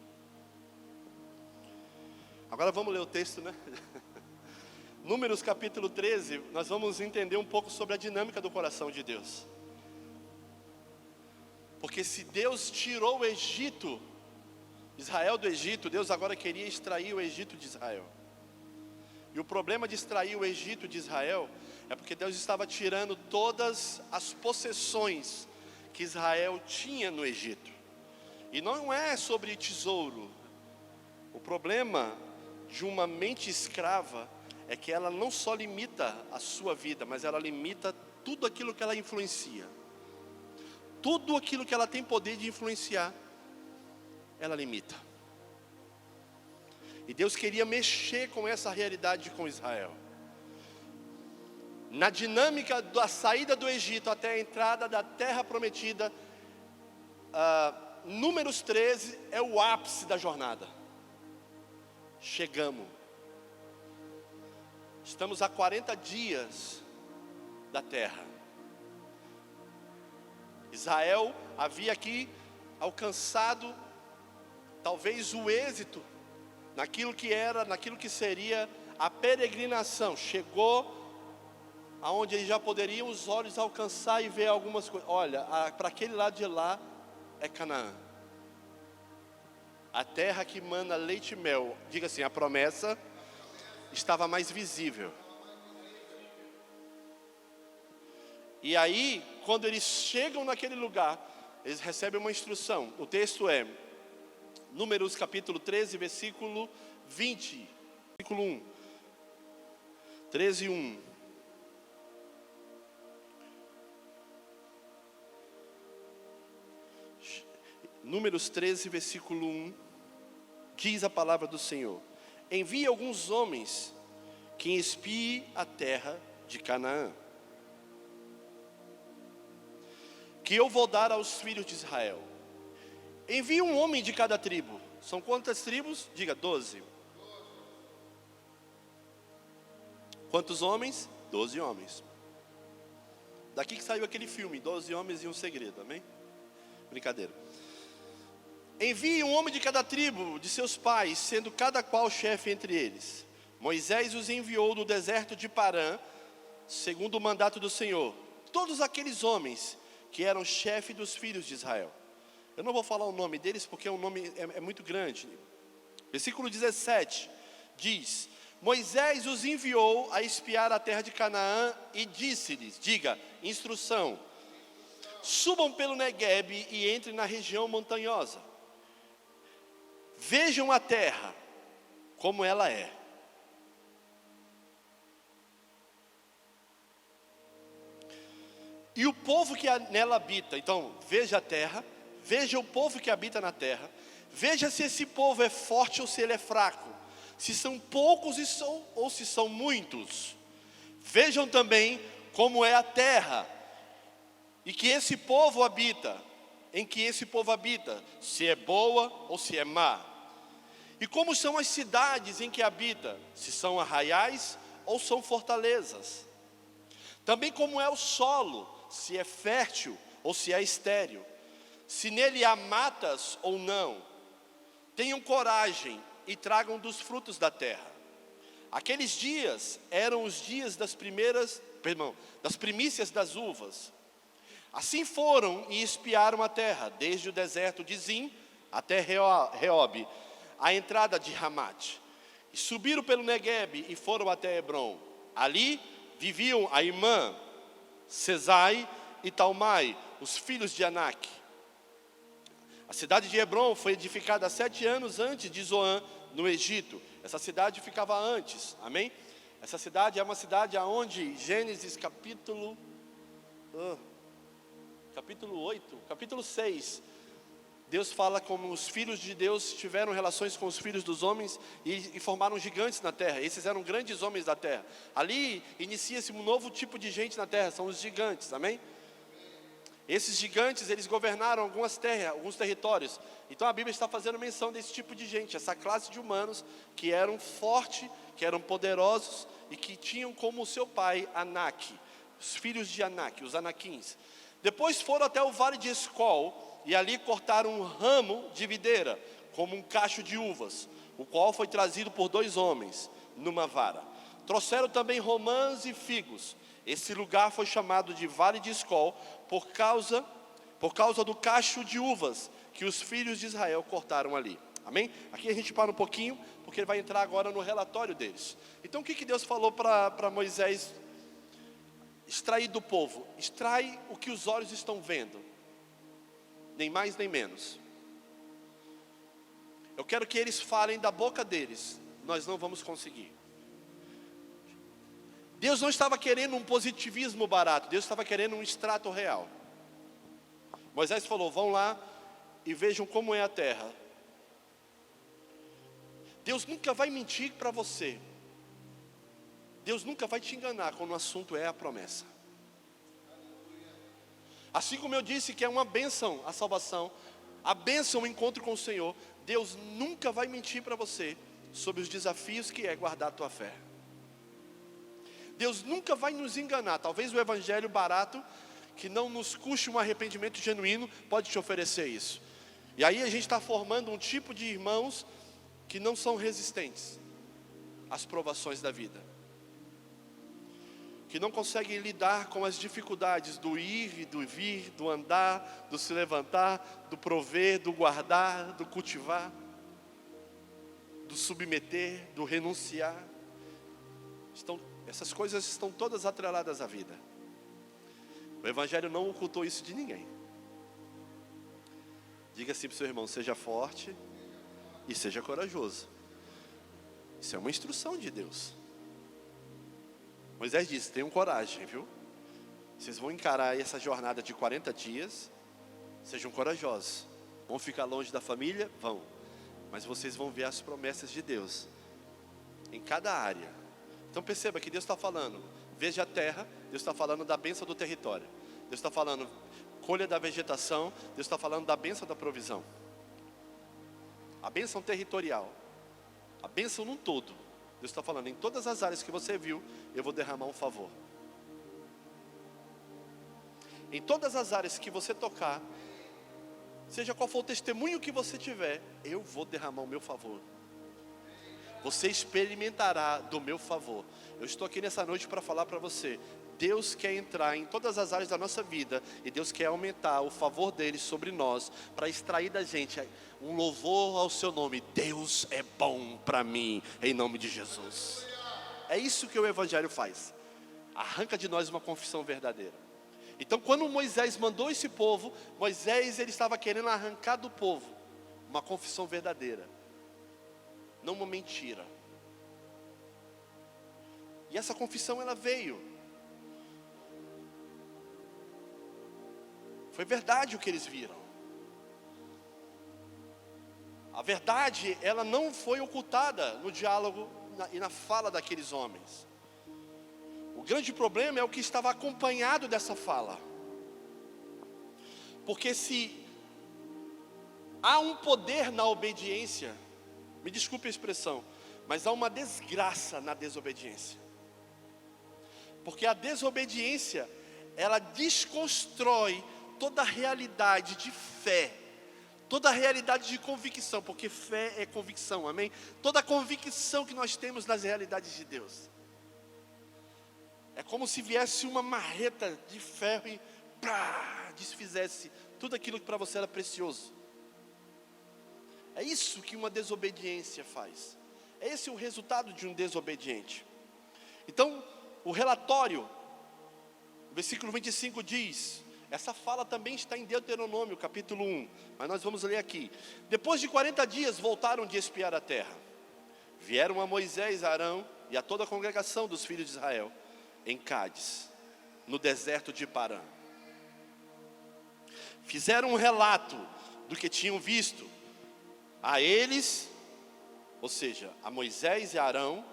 Agora vamos ler o texto, né? Números capítulo 13, nós vamos entender um pouco sobre a dinâmica do coração de Deus. Porque se Deus tirou o Egito, Israel do Egito, Deus agora queria extrair o Egito de Israel. E o problema de extrair o Egito de Israel é porque Deus estava tirando todas as possessões que Israel tinha no Egito. E não é sobre tesouro. O problema de uma mente escrava é que ela não só limita a sua vida, mas ela limita tudo aquilo que ela influencia. Tudo aquilo que ela tem poder de influenciar, ela limita. E Deus queria mexer com essa realidade com Israel. Na dinâmica da saída do Egito até a entrada da terra prometida, Números 13 é o ápice da jornada. Chegamos. Estamos a 40 dias da terra. Israel havia aqui alcançado talvez o êxito naquilo que seria a peregrinação. Chegou aonde eles já poderiam os olhos alcançar e ver algumas coisas. Olha, para aquele lado de lá é Canaã. A terra que mana leite e mel. Diga assim, a promessa estava mais visível. E aí, quando eles chegam naquele lugar, eles recebem uma instrução. O texto é Números capítulo 13, versículo 20, versículo 1. 13, 1. Números 13, versículo 1. Diz a palavra do Senhor: envie alguns homens que espiem a terra de Canaã, que eu vou dar aos filhos de Israel. Envie um homem de cada tribo. São quantas tribos? Diga, 12. Quantos homens? 12 homens. Daqui que saiu aquele filme, 12 homens e um segredo, amém? Brincadeira. Envie um homem de cada tribo de seus pais, sendo cada qual chefe entre eles. Moisés os enviou do deserto de Parã, segundo o mandato do Senhor. Todos aqueles homens que eram chefe dos filhos de Israel. Eu não vou falar o nome deles porque o nome é muito grande. Versículo 17 diz: Moisés os enviou a espiar a terra de Canaã e disse-lhes, diga, instrução: subam pelo Neguebe e entrem na região montanhosa. Vejam a terra como ela é. E o povo que nela habita. Então, veja a terra, veja o povo que habita na terra, veja se esse povo é forte ou se ele é fraco, se são poucos ou se são muitos. Vejam também como é a terra e que esse povo habita, em que esse povo habita, se é boa ou se é má. E como são as cidades em que habita, se são arraiais ou são fortalezas. Também como é o solo, se é fértil ou se é estéril, se nele há matas ou não. Tenham coragem e tragam dos frutos da terra. Aqueles dias eram os dias das primícias das uvas. Assim foram e espiaram a terra, desde o deserto de Zim até Reob, a entrada de Ramate. E subiram pelo Neguebe e foram até Hebron. Ali viviam Aimã, Sesai e Talmai, os filhos de Anak. A cidade de Hebron foi edificada 7 anos antes de Zoan, no Egito. Essa cidade ficava antes, amém? Essa cidade é uma cidade onde Gênesis capítulo 6, Deus fala como os filhos de Deus tiveram relações com os filhos dos homens e formaram gigantes na terra. Esses eram grandes homens da terra. Ali inicia-se um novo tipo de gente na terra, são os gigantes, amém? Esses gigantes, eles governaram algumas terras, alguns territórios. Então a Bíblia está fazendo menção desse tipo de gente, essa classe de humanos que eram fortes, que eram poderosos e que tinham como seu pai Anak, os filhos de Anak, os Anakins. Depois foram até o vale de Escol e ali cortaram um ramo de videira, como um cacho de uvas, o qual foi trazido por 2 homens numa vara. Trouxeram também romãs e figos. Esse lugar foi chamado de Vale de Escol por causa do cacho de uvas que os filhos de Israel cortaram ali. Amém? Aqui a gente para um pouquinho, porque ele vai entrar agora no relatório deles. Então o que Deus falou para Moisés extrair do povo? Extrai o que os olhos estão vendo, nem mais nem menos. Eu quero que eles falem da boca deles, nós não vamos conseguir. Deus não estava querendo um positivismo barato, Deus estava querendo um extrato real. Moisés falou: vão lá e vejam como é a terra. Deus nunca vai mentir para você. Deus nunca vai te enganar quando o assunto é a promessa. Assim como eu disse que é uma bênção a salvação, a bênção o encontro com o Senhor, Deus nunca vai mentir para você sobre os desafios que é guardar a tua fé. Deus nunca vai nos enganar. Talvez o evangelho barato, que não nos custe um arrependimento genuíno, pode te oferecer isso. E aí a gente está formando um tipo de irmãos que não são resistentes às provações da vida, que não conseguem lidar com as dificuldades do ir e do vir, do andar, do se levantar, do prover, do guardar, do cultivar, do submeter, do renunciar. Essas coisas estão todas atreladas à vida. O evangelho não ocultou isso de ninguém. Diga assim para o seu irmão: seja forte e seja corajoso. Isso é uma instrução de Deus. Moisés disse: tenham coragem, viu? Vocês vão encarar essa jornada de 40 dias, sejam corajosos. Vão ficar longe da família? Vão. Mas vocês vão ver as promessas de Deus em cada área. Então perceba que Deus está falando: veja a terra. Deus está falando da bênção do território. Deus está falando colha da vegetação. Deus está falando da bênção da provisão. A bênção territorial, a bênção num todo. Deus está falando: em todas as áreas que você viu, eu vou derramar um favor. Em todas as áreas que você tocar, seja qual for o testemunho que você tiver, eu vou derramar o meu favor. Você experimentará do meu favor. Eu estou aqui nessa noite para falar para você: Deus quer entrar em todas as áreas da nossa vida, e Deus quer aumentar o favor dele sobre nós, para extrair da gente um louvor ao seu nome. Deus é bom para mim, em nome de Jesus. É isso que o evangelho faz. Arranca de nós uma confissão verdadeira. Então quando Moisés mandou esse povo, ele estava querendo arrancar do povo uma confissão verdadeira, não uma mentira. E essa confissão, ela veio. Foi verdade o que eles viram. A verdade, ela não foi ocultada no diálogo e na fala daqueles homens. O grande problema é o que estava acompanhado dessa fala. Porque se há um poder na obediência, me desculpe a expressão, mas há uma desgraça na desobediência. Porque a desobediência, ela desconstrói toda a realidade de fé, toda a realidade de convicção, porque fé é convicção, amém? Toda a convicção que nós temos nas realidades de Deus. É como se viesse uma marreta de ferro e desfizesse tudo aquilo que para você era precioso. É isso que uma desobediência faz. Esse é o resultado de um desobediente. Então, o relatório, o versículo 25 diz, essa fala também está em Deuteronômio, capítulo 1, mas nós vamos ler aqui. Depois de 40 dias voltaram de espiar a terra. Vieram a Moisés, a Arão e a toda a congregação dos filhos de Israel, em Cádiz, no deserto de Parã. Fizeram um relato do que tinham visto a eles, ou seja, a Moisés e a Arão,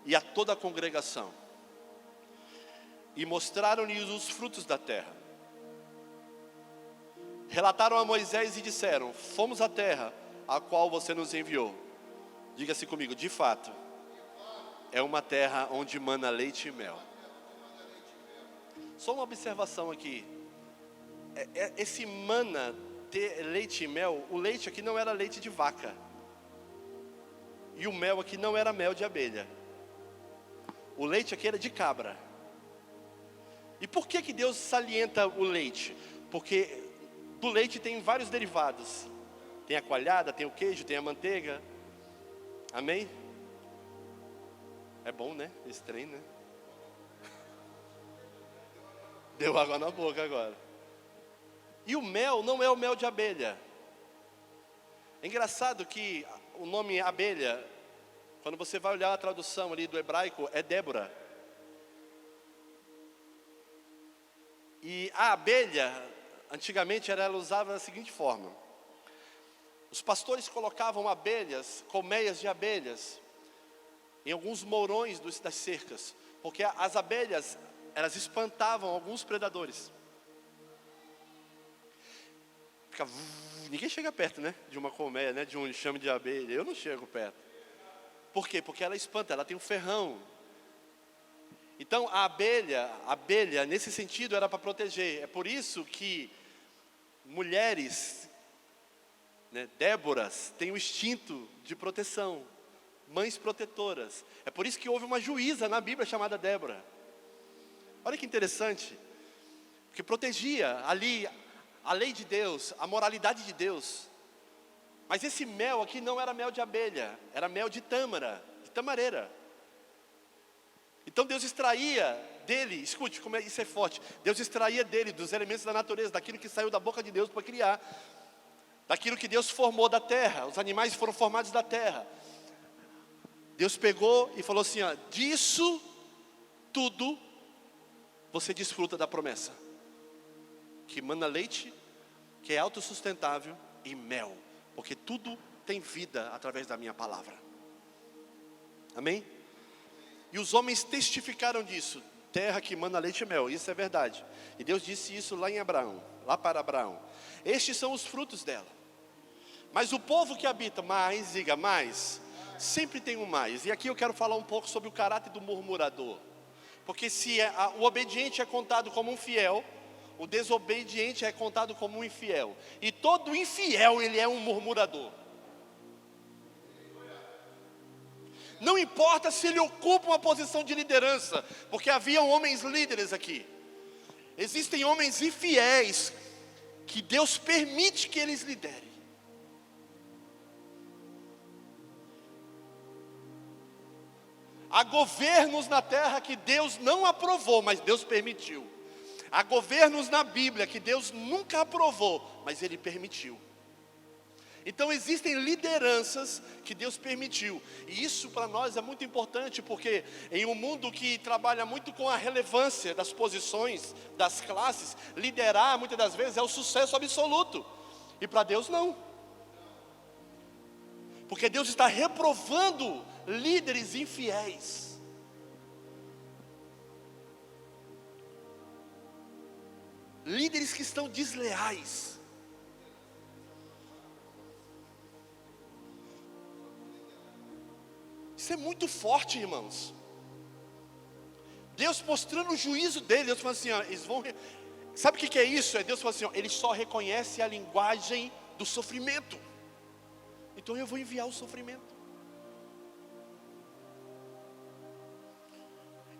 e a toda a congregação, e mostraram-lhes os frutos da terra. Relataram a Moisés e disseram: fomos à terra a qual você nos enviou. Diga-se comigo: de fato, é uma terra onde mana leite e mel. Só uma observação aqui. Esse mana ter leite e mel, o leite aqui não era leite de vaca, e o mel aqui não era mel de abelha. O leite aqui era de cabra. E por que que Deus salienta o leite? Porque do leite tem vários derivados. Tem a coalhada, tem o queijo, tem a manteiga. Amém? É bom, né? Esse trem, né? Deu água na boca agora. E o mel não é o mel de abelha. É engraçado que o nome abelha, quando você vai olhar a tradução ali do hebraico, é Débora. E a abelha, antigamente ela usava da seguinte forma. Os pastores colocavam abelhas, colmeias de abelhas, em alguns mourões das cercas. Porque as abelhas, elas espantavam alguns predadores. Ninguém chega perto, né? De uma colmeia, né? De um enxame de abelha. Eu não chego perto. Por quê? Porque ela espanta, ela tem um ferrão. Então a abelha, nesse sentido, era para proteger. É por isso que mulheres, né, Déboras, têm o instinto de proteção. Mães protetoras. É por isso que houve uma juíza na Bíblia chamada Débora. Olha que interessante. Porque protegia ali a lei de Deus, a moralidade de Deus. Mas esse mel aqui não era mel de abelha, era mel de tâmara, de tamareira. Então Deus extraía dele, escute como isso é forte. Deus extraía dele, dos elementos da natureza, daquilo que saiu da boca de Deus para criar. Daquilo que Deus formou da terra, os animais foram formados da terra. Deus pegou e falou assim, ó, disso tudo você desfruta da promessa. Que mana leite, que é autossustentável e mel. Porque tudo tem vida através da minha palavra. Amém? E os homens testificaram disso. Terra que mana leite e mel, isso é verdade. E Deus disse isso lá em Abraão, lá para Abraão. Estes são os frutos dela. Mas o povo que habita mais, diga mais, sempre tem um mais. E aqui eu quero falar um pouco sobre o caráter do murmurador. Porque se o obediente é contado como um fiel, o desobediente é contado como um infiel. E todo infiel, ele é um murmurador. Não importa se ele ocupa uma posição de liderança, porque havia homens líderes aqui. Existem homens infiéis, que Deus permite que eles liderem. Há governos na terra que Deus não aprovou, mas Deus permitiu. Há governos na Bíblia que Deus nunca aprovou, mas Ele permitiu. Então existem lideranças que Deus permitiu. E isso para nós é muito importante, porque em um mundo que trabalha muito com a relevância das posições, das classes, liderar muitas das vezes é o sucesso absoluto. E para Deus não. Porque Deus está reprovando líderes infiéis. Líderes que estão desleais. Isso é muito forte, irmãos. Deus mostrando o juízo dele. Deus fala assim, ó, eles vão... Sabe o que é isso? Deus fala assim, ó, ele só reconhece a linguagem do sofrimento. Então eu vou enviar o sofrimento.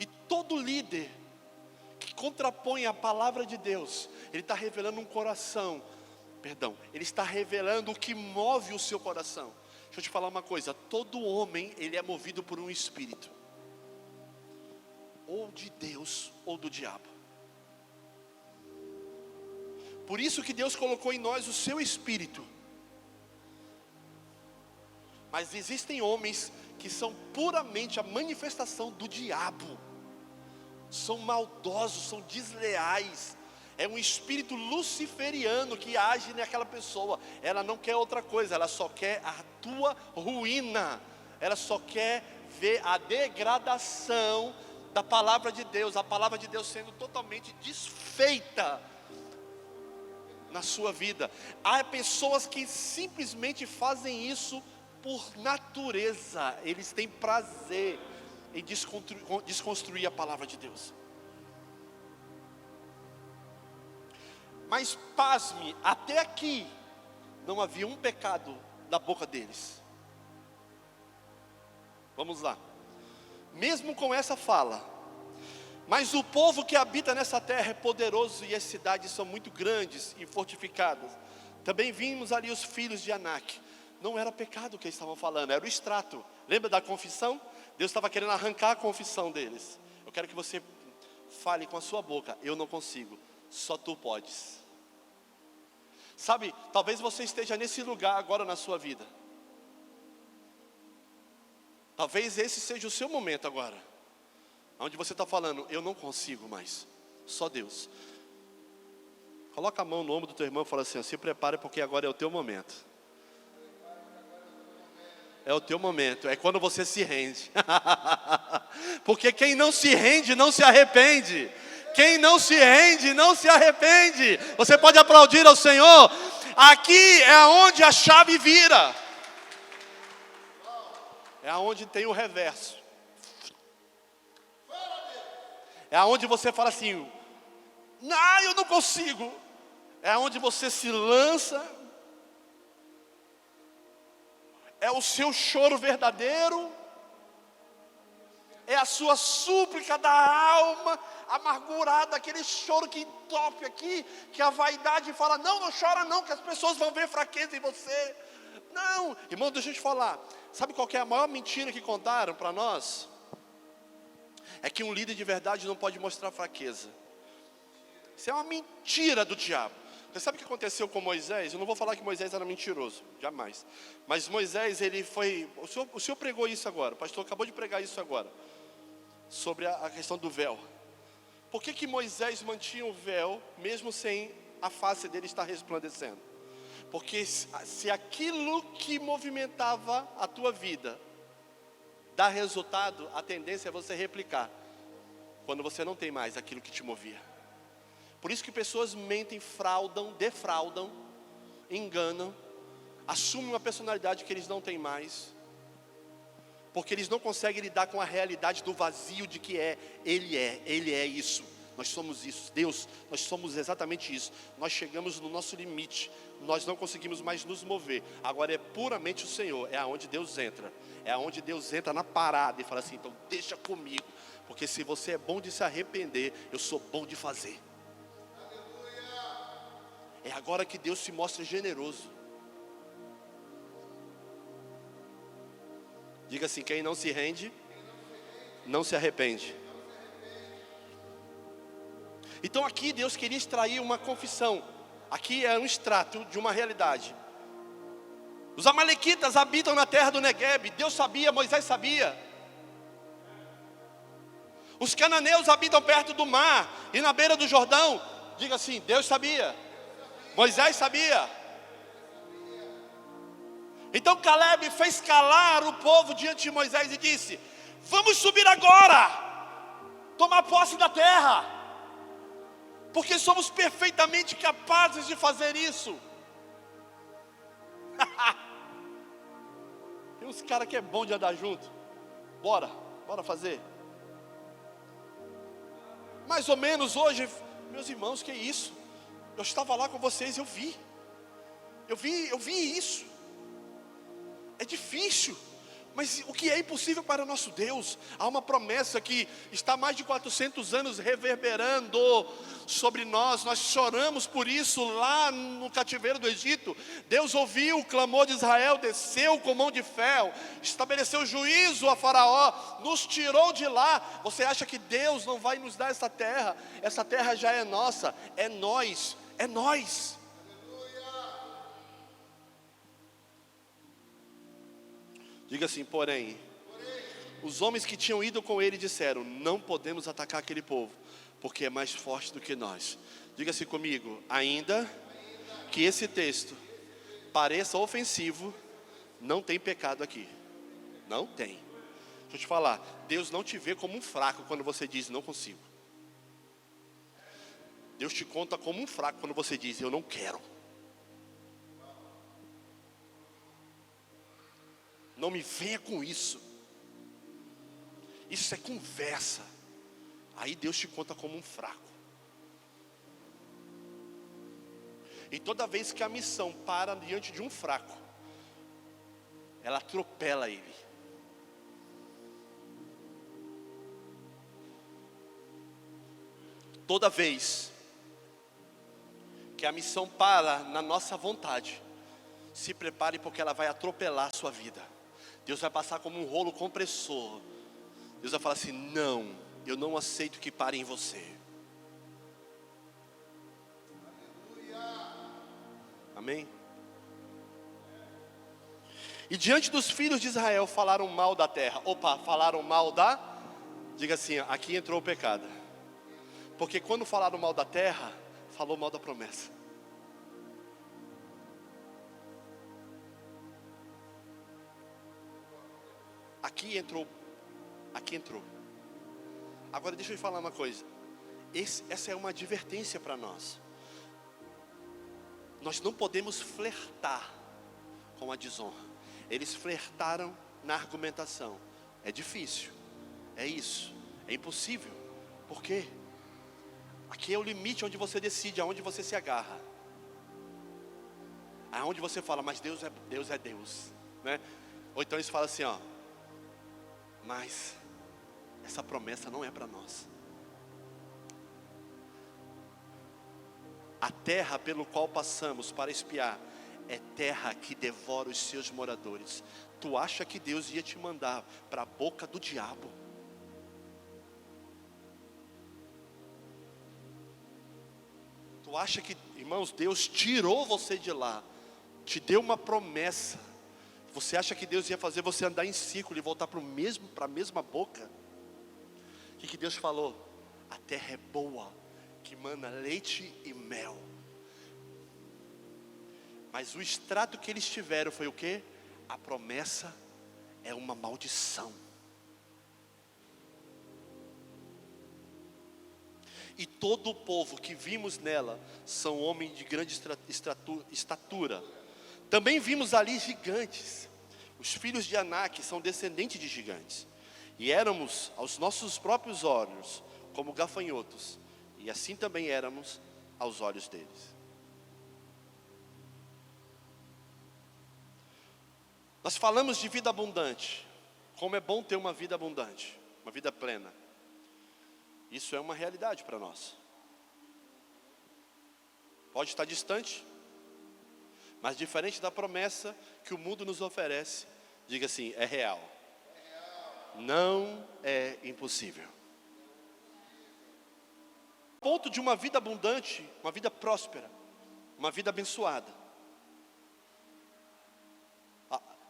E todo líder que contrapõe a palavra de Deus, ele está revelando um coração, ele está revelando o que move o seu coração. Deixa eu te falar uma coisa, todo homem, ele é movido por um espírito. Ou de Deus, ou do diabo. Por isso que Deus colocou em nós o seu espírito. Mas existem homens que são puramente a manifestação do diabo. São maldosos, são desleais. É um espírito luciferiano que age naquela pessoa. Ela não quer outra coisa, ela só quer a tua ruína. Ela só quer ver a degradação da palavra de Deus. A palavra de Deus sendo totalmente desfeita na sua vida. Há pessoas que simplesmente fazem isso por natureza. Eles têm prazer em desconstruir a palavra de Deus. Mas pasme, até aqui não havia um pecado da boca deles. Vamos lá. mesmo com essa fala, mas o povo que habita nessa terra é poderoso e as cidades são muito grandes e fortificadas. Também vimos ali os filhos de Anak. Não era pecado o que eles estavam falando, era o extrato. Lembra da confissão? Deus estava querendo arrancar a confissão deles. Eu quero que você fale com a sua boca: eu não consigo, só tu podes. Sabe, talvez você esteja nesse lugar agora na sua vida. Talvez esse seja o seu momento agora, onde você está falando: eu não consigo mais, só Deus. Coloca a mão no ombro do teu irmão e fala assim: se prepare, porque agora é o teu momento. É o teu momento, é quando você se rende. Porque quem não se rende não se arrepende. Quem não se rende não se arrepende. Você pode aplaudir ao Senhor. Aqui é onde a chave vira. É onde tem o reverso. É onde você fala assim: não, eu não consigo. É onde você se lança. É o seu choro verdadeiro. É a sua súplica da alma amargurada, aquele choro que entope aqui, que a vaidade fala: não, não chora não, que as pessoas vão ver fraqueza em você. Não, irmão, deixa eu te falar. Sabe qual que é a maior mentira que contaram para nós? É que um líder de verdade não pode mostrar fraqueza. Isso é uma mentira do diabo. Você sabe o que aconteceu com Moisés? Eu não vou falar que Moisés era mentiroso, jamais. Mas Moisés, ele foi... O senhor pregou isso agora, o pastor acabou de pregar isso agora, sobre a questão do véu. Por que Moisés mantinha o véu, mesmo sem a face dele estar resplandecendo? Porque se aquilo que movimentava a tua vida dá resultado, a tendência é você replicar, quando você não tem mais aquilo que te movia. Por isso que pessoas mentem, fraudam, defraudam, enganam, assumem uma personalidade que eles não têm mais, porque eles não conseguem lidar com a realidade do vazio de que Ele é isso, nós somos isso, Deus, nós somos exatamente isso. Nós chegamos no nosso limite, nós não conseguimos mais nos mover, agora é puramente o Senhor, é aonde Deus entra, é aonde Deus entra na parada e fala assim: então deixa comigo, porque se você é bom de se arrepender, eu sou bom de fazer. É agora que Deus se mostra generoso. Diga assim: quem não se rende, não se arrepende. Então aqui Deus queria extrair uma confissão. Aqui é um extrato de uma realidade. Os amalequitas habitam na terra do Negueb. Deus sabia, Moisés sabia. Os cananeus habitam perto do mar e na beira do Jordão. Diga assim: Deus sabia, Moisés sabia. Então Caleb fez calar o povo diante de Moisés e disse: vamos subir agora, tomar posse da terra, porque somos perfeitamente capazes de fazer isso. Tem uns caras que é bom de andar junto. Bora fazer. Mais ou menos hoje, meus irmãos, que isso? Eu estava lá com vocês, eu vi isso. É difícil, mas o que é impossível para o nosso Deus? Há uma promessa que está há mais de 400 anos reverberando sobre nós. Nós choramos por isso lá no cativeiro do Egito. Deus ouviu o clamor de Israel, desceu com mão de ferro, estabeleceu juízo a Faraó, nos tirou de lá. Você acha que Deus não vai nos dar essa terra? Essa terra já é nossa, é nós. Diga assim: porém, os homens que tinham ido com ele disseram: não podemos atacar aquele povo, porque é mais forte do que nós. Diga assim comigo: ainda que esse texto pareça ofensivo, não tem pecado aqui. Não tem. Deixa eu te falar, Deus não te vê como um fraco quando você diz: não consigo. Deus te conta como um fraco quando você diz: eu não quero. Não me venha com isso. Isso é conversa. Aí Deus te conta como um fraco. E toda vez que a missão para diante de um fraco, ela atropela ele. Toda vez que a missão para na nossa vontade, se prepare, porque ela vai atropelar a sua vida. Deus vai passar como um rolo compressor. Deus vai falar assim: não, eu não aceito que pare em você. Amém? E diante dos filhos de Israel falaram mal da terra. Falaram mal da... Diga assim, aqui entrou o pecado. Porque quando falaram mal da terra, falou mal da promessa. Aqui entrou. Agora deixa eu te falar uma coisa. Essa é uma advertência para nós. Nós não podemos flertar com a desonra. Eles flertaram na argumentação. É difícil, é isso, é impossível. Por quê? Aqui é o limite onde você decide, aonde você se agarra, aonde você fala, mas Deus é Deus, né? Ou então eles falam assim, ó, mas essa promessa não é para nós. A terra pelo qual passamos para espiar é terra que devora os seus moradores. Tu acha que Deus ia te mandar para a boca do diabo? Tu acha que, irmãos, Deus tirou você de lá, te deu uma promessa. Você acha que Deus ia fazer você andar em círculo e voltar para a mesma boca? O que Deus falou? A terra é boa, que mana leite e mel. Mas o extrato que eles tiveram foi o quê? A promessa é uma maldição. E todo o povo que vimos nela são homens de grande estatura. Também vimos ali gigantes. Os filhos de Anak são descendentes de gigantes. E éramos aos nossos próprios olhos como gafanhotos. E assim também éramos aos olhos deles. Nós falamos de vida abundante. Como é bom ter uma vida abundante, uma vida plena. Isso é uma realidade para nós. Pode estar distante, mas diferente da promessa que o mundo nos oferece, diga assim, é real. Não é impossível. O ponto de uma vida abundante, uma vida próspera, uma vida abençoada.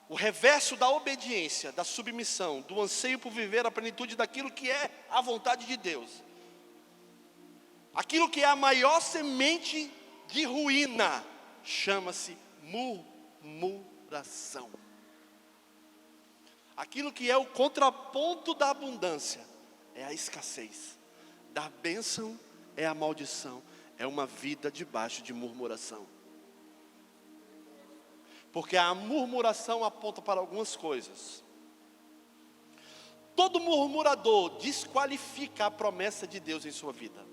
O reverso da obediência, da submissão, do anseio por viver a plenitude daquilo que é a vontade de Deus. Aquilo que é a maior semente de ruína, chama-se murmuração. Aquilo que é o contraponto da abundância, é a escassez. Da bênção é a maldição, é uma vida debaixo de murmuração. Porque a murmuração aponta para algumas coisas. Todo murmurador desqualifica a promessa de Deus em sua vida.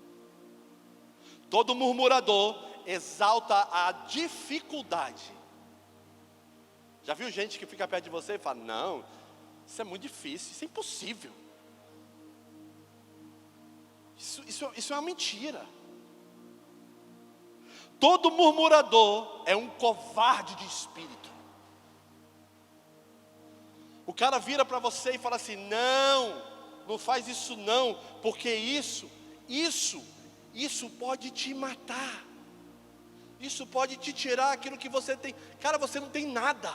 Todo murmurador exalta a dificuldade. Já viu gente que fica perto de você e fala, não, isso é muito difícil, isso é impossível. Isso é uma mentira. Todo murmurador é um covarde de espírito. O cara vira para você e fala assim, não faz isso não, porque isso pode te matar. Isso pode te tirar aquilo que você tem. Cara, você não tem nada.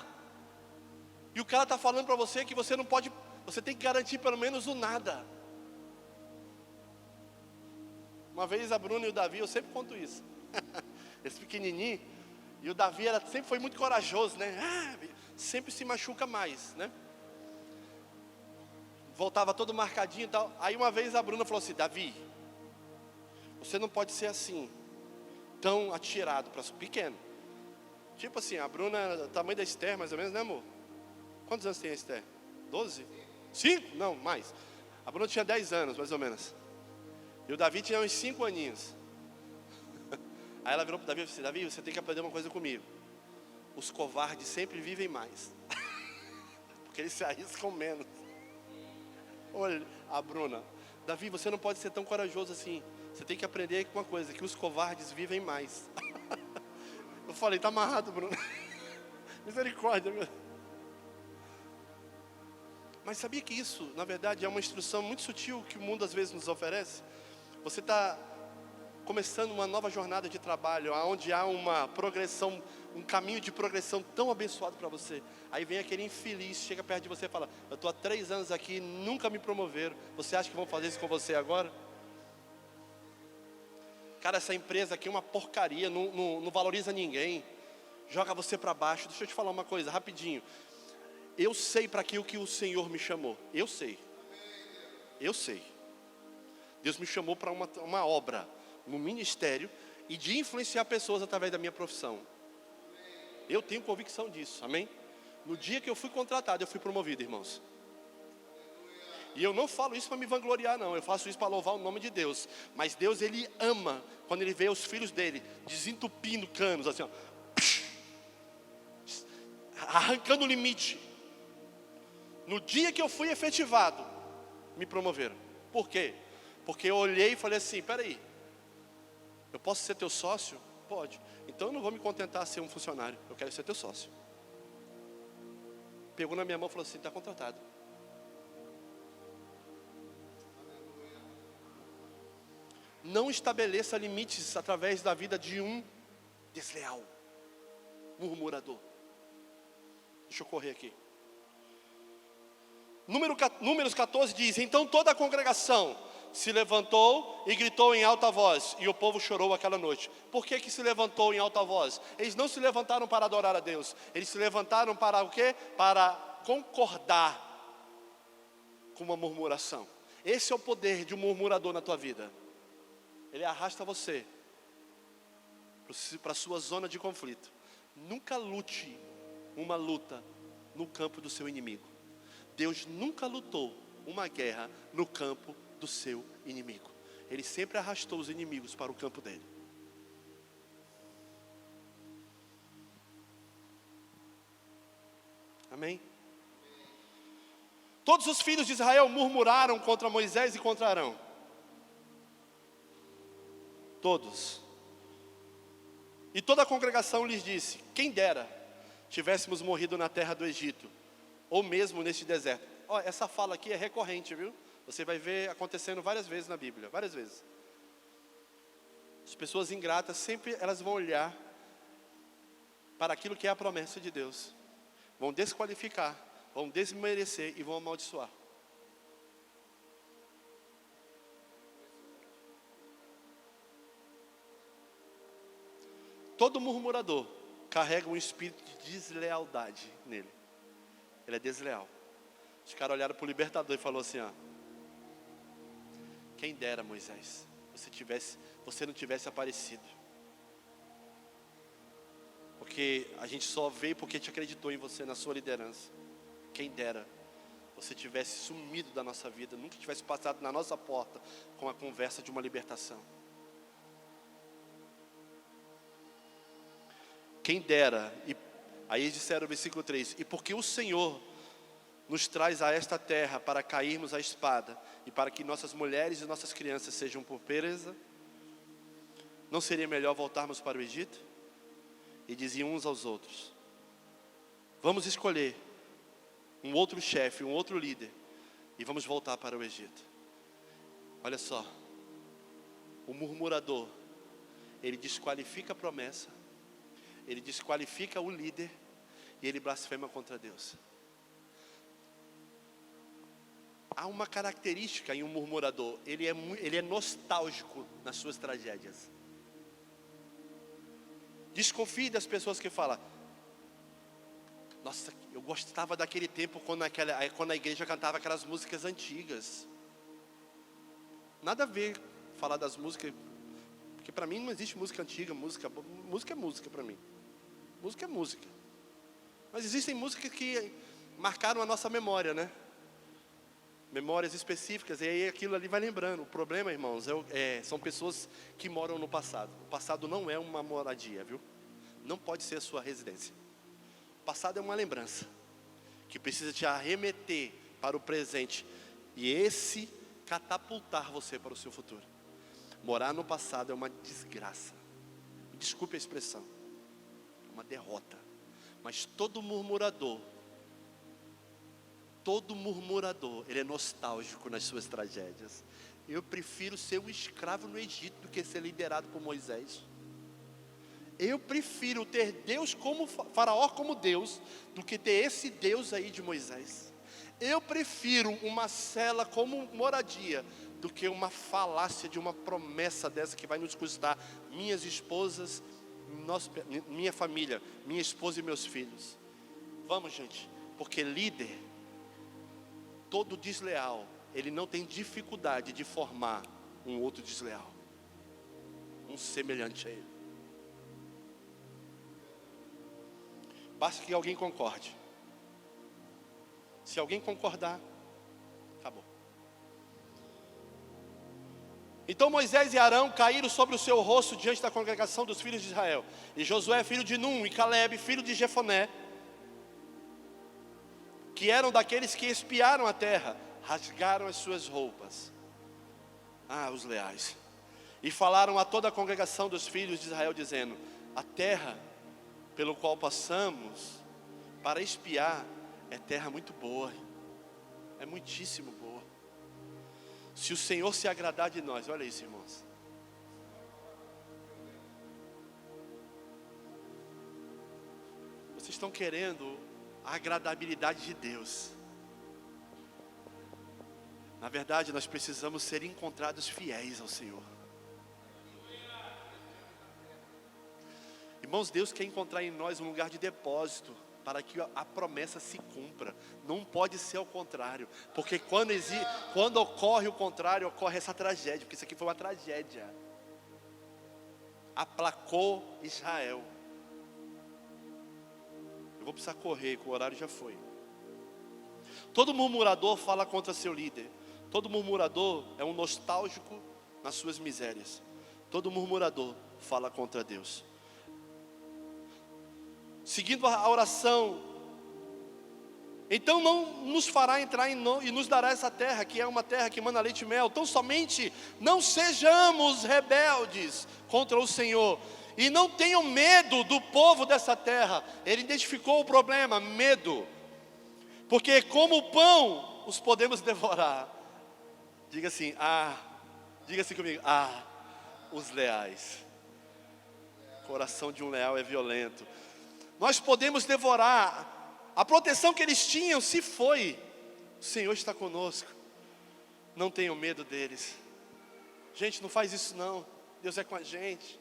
E o cara está falando para você que você não pode, você tem que garantir pelo menos o nada. Uma vez a Bruna e o Davi, eu sempre conto isso. Esse pequenininho, e o Davi sempre foi muito corajoso, né? Sempre se machuca mais, né? Voltava todo marcadinho e tal. Aí uma vez a Bruna falou assim, Davi, você não pode ser assim, tão atirado para pequeno. Tipo assim, a Bruna é do tamanho da Esther, mais ou menos, né, amor? Quantos anos tem a Esther? 12? 5? Não, mais. A Bruna tinha 10 anos, mais ou menos. E o Davi tinha uns 5 aninhos. Aí ela virou para o Davi e disse, Davi, você tem que aprender uma coisa comigo. Os covardes sempre vivem mais. Porque eles se arriscam menos. Olha, a Bruna, Davi, você não pode ser tão corajoso assim. Você tem que aprender com uma coisa, que os covardes vivem mais. Eu falei, tá amarrado, Bruno. Misericórdia, meu. Mas sabia que isso, na verdade, é uma instrução muito sutil que o mundo às vezes nos oferece? Você está começando uma nova jornada de trabalho, onde há uma progressão, um caminho de progressão tão abençoado para você. Aí vem aquele infeliz, chega perto de você e fala, eu estou há 3 anos aqui, nunca me promoveram. Você acha que vão fazer isso com você agora? Cara, essa empresa aqui é uma porcaria, não valoriza ninguém. Joga você para baixo. Deixa eu te falar uma coisa, rapidinho. Eu sei para aquilo que o Senhor me chamou. Eu sei. Deus me chamou para uma obra, um ministério, e de influenciar pessoas através da minha profissão. Eu tenho convicção disso, amém? No dia que eu fui contratado, eu fui promovido, irmãos. E eu não falo isso para me vangloriar, não. Eu faço isso para louvar o nome de Deus. Mas Deus, Ele ama quando Ele vê os filhos dele desentupindo canos, assim, ó, arrancando o limite. No dia que eu fui efetivado, me promoveram. Por quê? Porque eu olhei e falei assim, peraí, eu posso ser teu sócio? Pode. Então eu não vou me contentar a ser um funcionário, eu quero ser teu sócio. Pegou na minha mão e falou assim, está contratado. Não estabeleça limites através da vida de um desleal, murmurador. Deixa eu correr aqui. Números 14 diz, então toda a congregação se levantou e gritou em alta voz, e o povo chorou aquela noite. Por que se levantou em alta voz? Eles não se levantaram para adorar a Deus, eles se levantaram para o quê? Para concordar com uma murmuração. Esse é o poder de um murmurador na tua vida. Ele arrasta você para a sua zona de conflito. Nunca lute uma luta no campo do seu inimigo. Deus nunca lutou uma guerra no campo do seu inimigo. Ele sempre arrastou os inimigos para o campo dele. Amém? Todos os filhos de Israel murmuraram contra Moisés e contra Arão. Todos. E toda a congregação lhes disse, quem dera tivéssemos morrido na terra do Egito, ou mesmo neste deserto. Ó, essa fala aqui é recorrente, viu? Você vai ver acontecendo várias vezes na Bíblia, várias vezes. As pessoas ingratas sempre elas vão olhar para aquilo que é a promessa de Deus. Vão desqualificar, vão desmerecer e vão amaldiçoar. Todo murmurador carrega um espírito de deslealdade nele. Ele é desleal. Os caras olharam para o libertador e falaram assim, ó, quem dera, Moisés, você não tivesse aparecido. Porque a gente só veio porque te acreditou em você, na sua liderança. Quem dera você tivesse sumido da nossa vida, nunca tivesse passado na nossa porta com a conversa de uma libertação. Quem dera, e aí eles disseram o versículo 3, e porque o Senhor nos traz a esta terra para cairmos à espada, e para que nossas mulheres e nossas crianças sejam por presa, não seria melhor voltarmos para o Egito? E diziam uns aos outros, vamos escolher um outro chefe, um outro líder, e vamos voltar para o Egito. Olha só, o murmurador, ele desqualifica a promessa, ele desqualifica o líder, e ele blasfema contra Deus. Há uma característica em um murmurador, ele é nostálgico nas suas tragédias. Desconfie das pessoas que falam, nossa, eu gostava daquele tempo quando a igreja cantava aquelas músicas antigas. Nada a ver falar das músicas, porque para mim não existe música antiga, música é música para mim. Música é música. Mas existem músicas que marcaram a nossa memória, né? Memórias específicas, e aí aquilo ali vai lembrando. O problema, irmãos, são pessoas que moram no passado. O passado não é uma moradia, viu? Não pode ser a sua residência. O passado é uma lembrança que precisa te arremeter para o presente e esse catapultar você para o seu futuro. Morar no passado é uma desgraça. Desculpe a expressão. Uma derrota. Mas todo murmurador, ele é nostálgico nas suas tragédias. Eu prefiro ser um escravo no Egito do que ser liderado por Moisés. Eu prefiro ter Deus como Faraó como Deus do que ter esse Deus aí de Moisés. Eu prefiro uma cela como moradia do que uma falácia de uma promessa dessa que vai nos custar minhas esposas, minha família, minha esposa e meus filhos. Vamos, gente, porque líder, todo desleal, ele não tem dificuldade de formar um outro desleal, um semelhante a ele. Basta que alguém concorde. Se alguém concordar, acabou. Então Moisés e Arão caíram sobre o seu rosto diante da congregação dos filhos de Israel. E Josué, filho de Num, e Caleb, filho de Jefoné, que eram daqueles que espiaram a terra, rasgaram as suas roupas. Os leais. E falaram a toda a congregação dos filhos de Israel, dizendo: a terra pelo qual passamos para espiar é terra muito boa, é muitíssimo boa. Se o Senhor se agradar de nós, olha isso, irmãos. Vocês estão querendo a agradabilidade de Deus. Na verdade, nós precisamos ser encontrados fiéis ao Senhor. Irmãos, Deus quer encontrar em nós um lugar de depósito para que a promessa se cumpra. Não pode ser ao contrário, porque quando ocorre o contrário, ocorre essa tragédia, porque isso aqui foi uma tragédia. Aplacou Israel. Eu vou precisar correr, que o horário já foi. Todo murmurador fala contra seu líder. Todo murmurador é um nostálgico nas suas misérias. Todo murmurador fala contra Deus. Seguindo a oração, então não nos fará entrar e nos dará essa terra, que é uma terra que emana leite e mel. Tão somente não sejamos rebeldes contra o Senhor, e não tenham medo do povo dessa terra. Ele identificou o problema, medo, porque como o pão os podemos devorar. Diga assim, diga assim comigo, os leais. O coração de um leal é violento. Nós podemos devorar. A proteção que eles tinham se foi. O Senhor está conosco. Não tenham medo deles. Gente, não faz isso não. Deus é com a gente.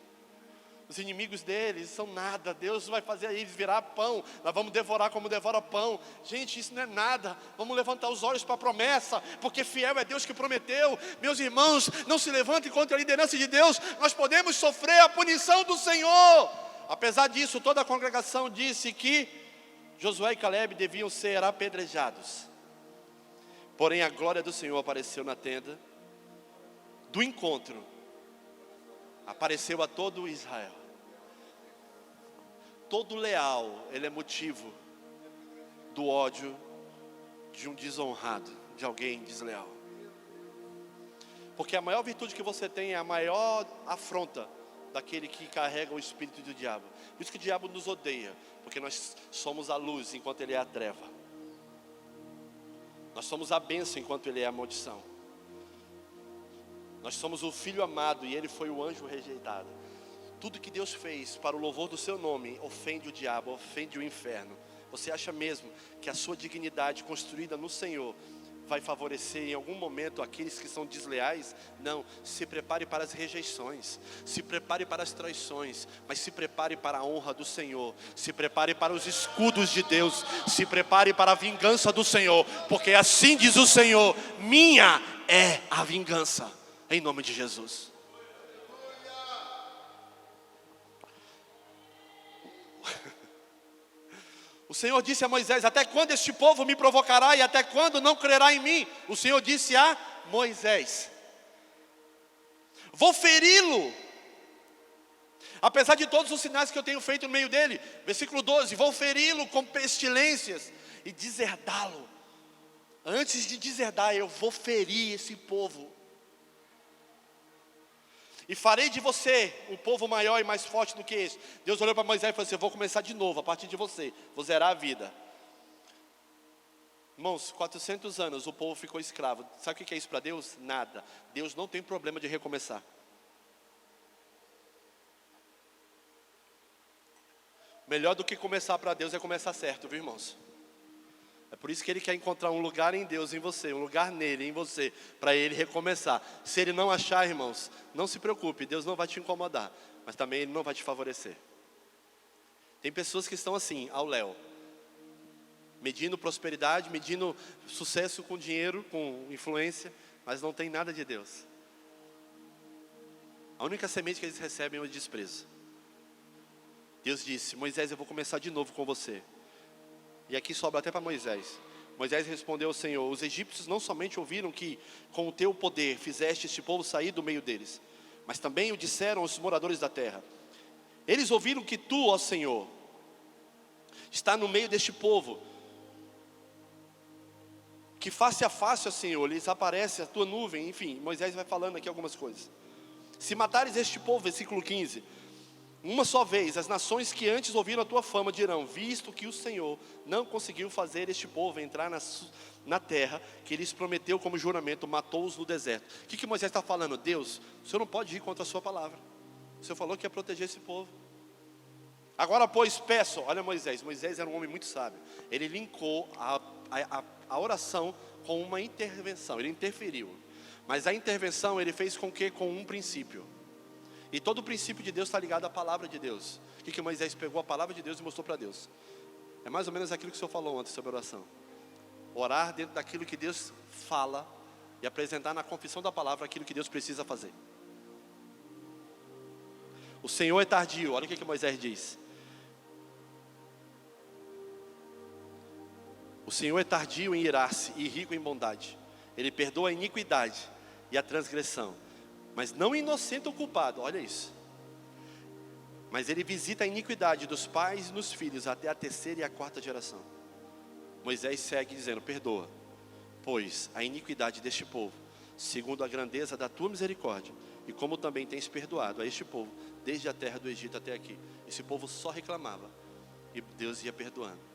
Os inimigos deles são nada. Deus vai fazer eles virar pão. Nós vamos devorar como devora pão. Gente, isso não é nada. Vamos levantar os olhos para a promessa, porque fiel é Deus que prometeu. Meus irmãos, não se levantem contra a liderança de Deus. Nós podemos sofrer a punição do Senhor. Apesar disso, toda a congregação disse que Josué e Caleb deviam ser apedrejados. Porém a glória do Senhor apareceu na tenda do encontro. Apareceu a todo Israel. Todo leal, ele é motivo do ódio de um desonrado, de alguém desleal. Porque a maior virtude que você tem é a maior afronta daquele que carrega o espírito do diabo. Por isso que o diabo nos odeia, porque nós somos a luz enquanto ele é a treva. Nós somos a bênção enquanto ele é a maldição. Nós somos o filho amado e ele foi o anjo rejeitado. Tudo que Deus fez para o louvor do seu nome ofende o diabo, ofende o inferno. Você acha mesmo que a sua dignidade construída no Senhor vai favorecer em algum momento aqueles que são desleais? Não, se prepare para as rejeições, se prepare para as traições, mas se prepare para a honra do Senhor, se prepare para os escudos de Deus, se prepare para a vingança do Senhor, porque assim diz o Senhor: minha é a vingança, em nome de Jesus. O Senhor disse a Moisés: até quando este povo me provocará e até quando não crerá em mim? O Senhor disse a Moisés: vou feri-lo, apesar de todos os sinais que eu tenho feito no meio dele. Versículo 12: vou feri-lo com pestilências e deserdá-lo. Antes de deserdar, eu vou ferir esse povo. E farei de você um povo maior e mais forte do que este. Deus olhou para Moisés e falou assim: eu vou começar de novo, a partir de você, vou zerar a vida. Irmãos, 400 anos o povo ficou escravo. Sabe o que é isso para Deus? Nada. Deus não tem problema de recomeçar. Melhor do que começar para Deus é começar certo, viu, irmãos? É por isso que Ele quer encontrar um lugar em Deus, em você, um lugar nele, em você, para Ele recomeçar. Se Ele não achar, irmãos, não se preocupe, Deus não vai te incomodar, mas também Ele não vai te favorecer. Tem pessoas que estão assim, ao léu, medindo prosperidade, medindo sucesso com dinheiro, com influência, mas não tem nada de Deus. A única semente que eles recebem é o desprezo. Deus disse: Moisés, eu vou começar de novo com você. E aqui sobra até para Moisés. Moisés respondeu ao Senhor: os egípcios não somente ouviram que com o teu poder fizeste este povo sair do meio deles, mas também o disseram os moradores da terra. Eles ouviram que tu, ó Senhor, está no meio deste povo, que face a face, ó Senhor, lhes aparece a tua nuvem. Enfim, Moisés vai falando aqui algumas coisas. Se matares este povo, versículo 15, uma só vez, as nações que antes ouviram a tua fama dirão: visto que o Senhor não conseguiu fazer este povo entrar na terra que lhes prometeu como juramento, matou-os no deserto. O que Moisés está falando? Deus, o Senhor não pode ir contra a sua palavra. O Senhor falou que ia proteger esse povo. Agora, pois, peço. Olha Moisés era um homem muito sábio. Ele linkou a oração com uma intervenção. Ele interferiu. Mas a intervenção ele fez com que? Com um princípio. E todo o princípio de Deus está ligado à palavra de Deus. O que Moisés pegou? A palavra de Deus e mostrou para Deus. É mais ou menos aquilo que o Senhor falou ontem sobre oração. Orar dentro daquilo que Deus fala e apresentar na confissão da palavra aquilo que Deus precisa fazer. O Senhor é tardio. Olha o que Moisés diz. O Senhor é tardio em irar-se e rico em bondade. Ele perdoa a iniquidade e a transgressão, mas não inocente o culpado. Olha isso. Mas Ele visita a iniquidade dos pais e dos filhos até a terceira e a quarta geração. Moisés segue dizendo: perdoa, pois a iniquidade deste povo, segundo a grandeza da tua misericórdia, e como também tens perdoado a este povo, desde a terra do Egito até aqui. Esse povo só reclamava, e Deus ia perdoando.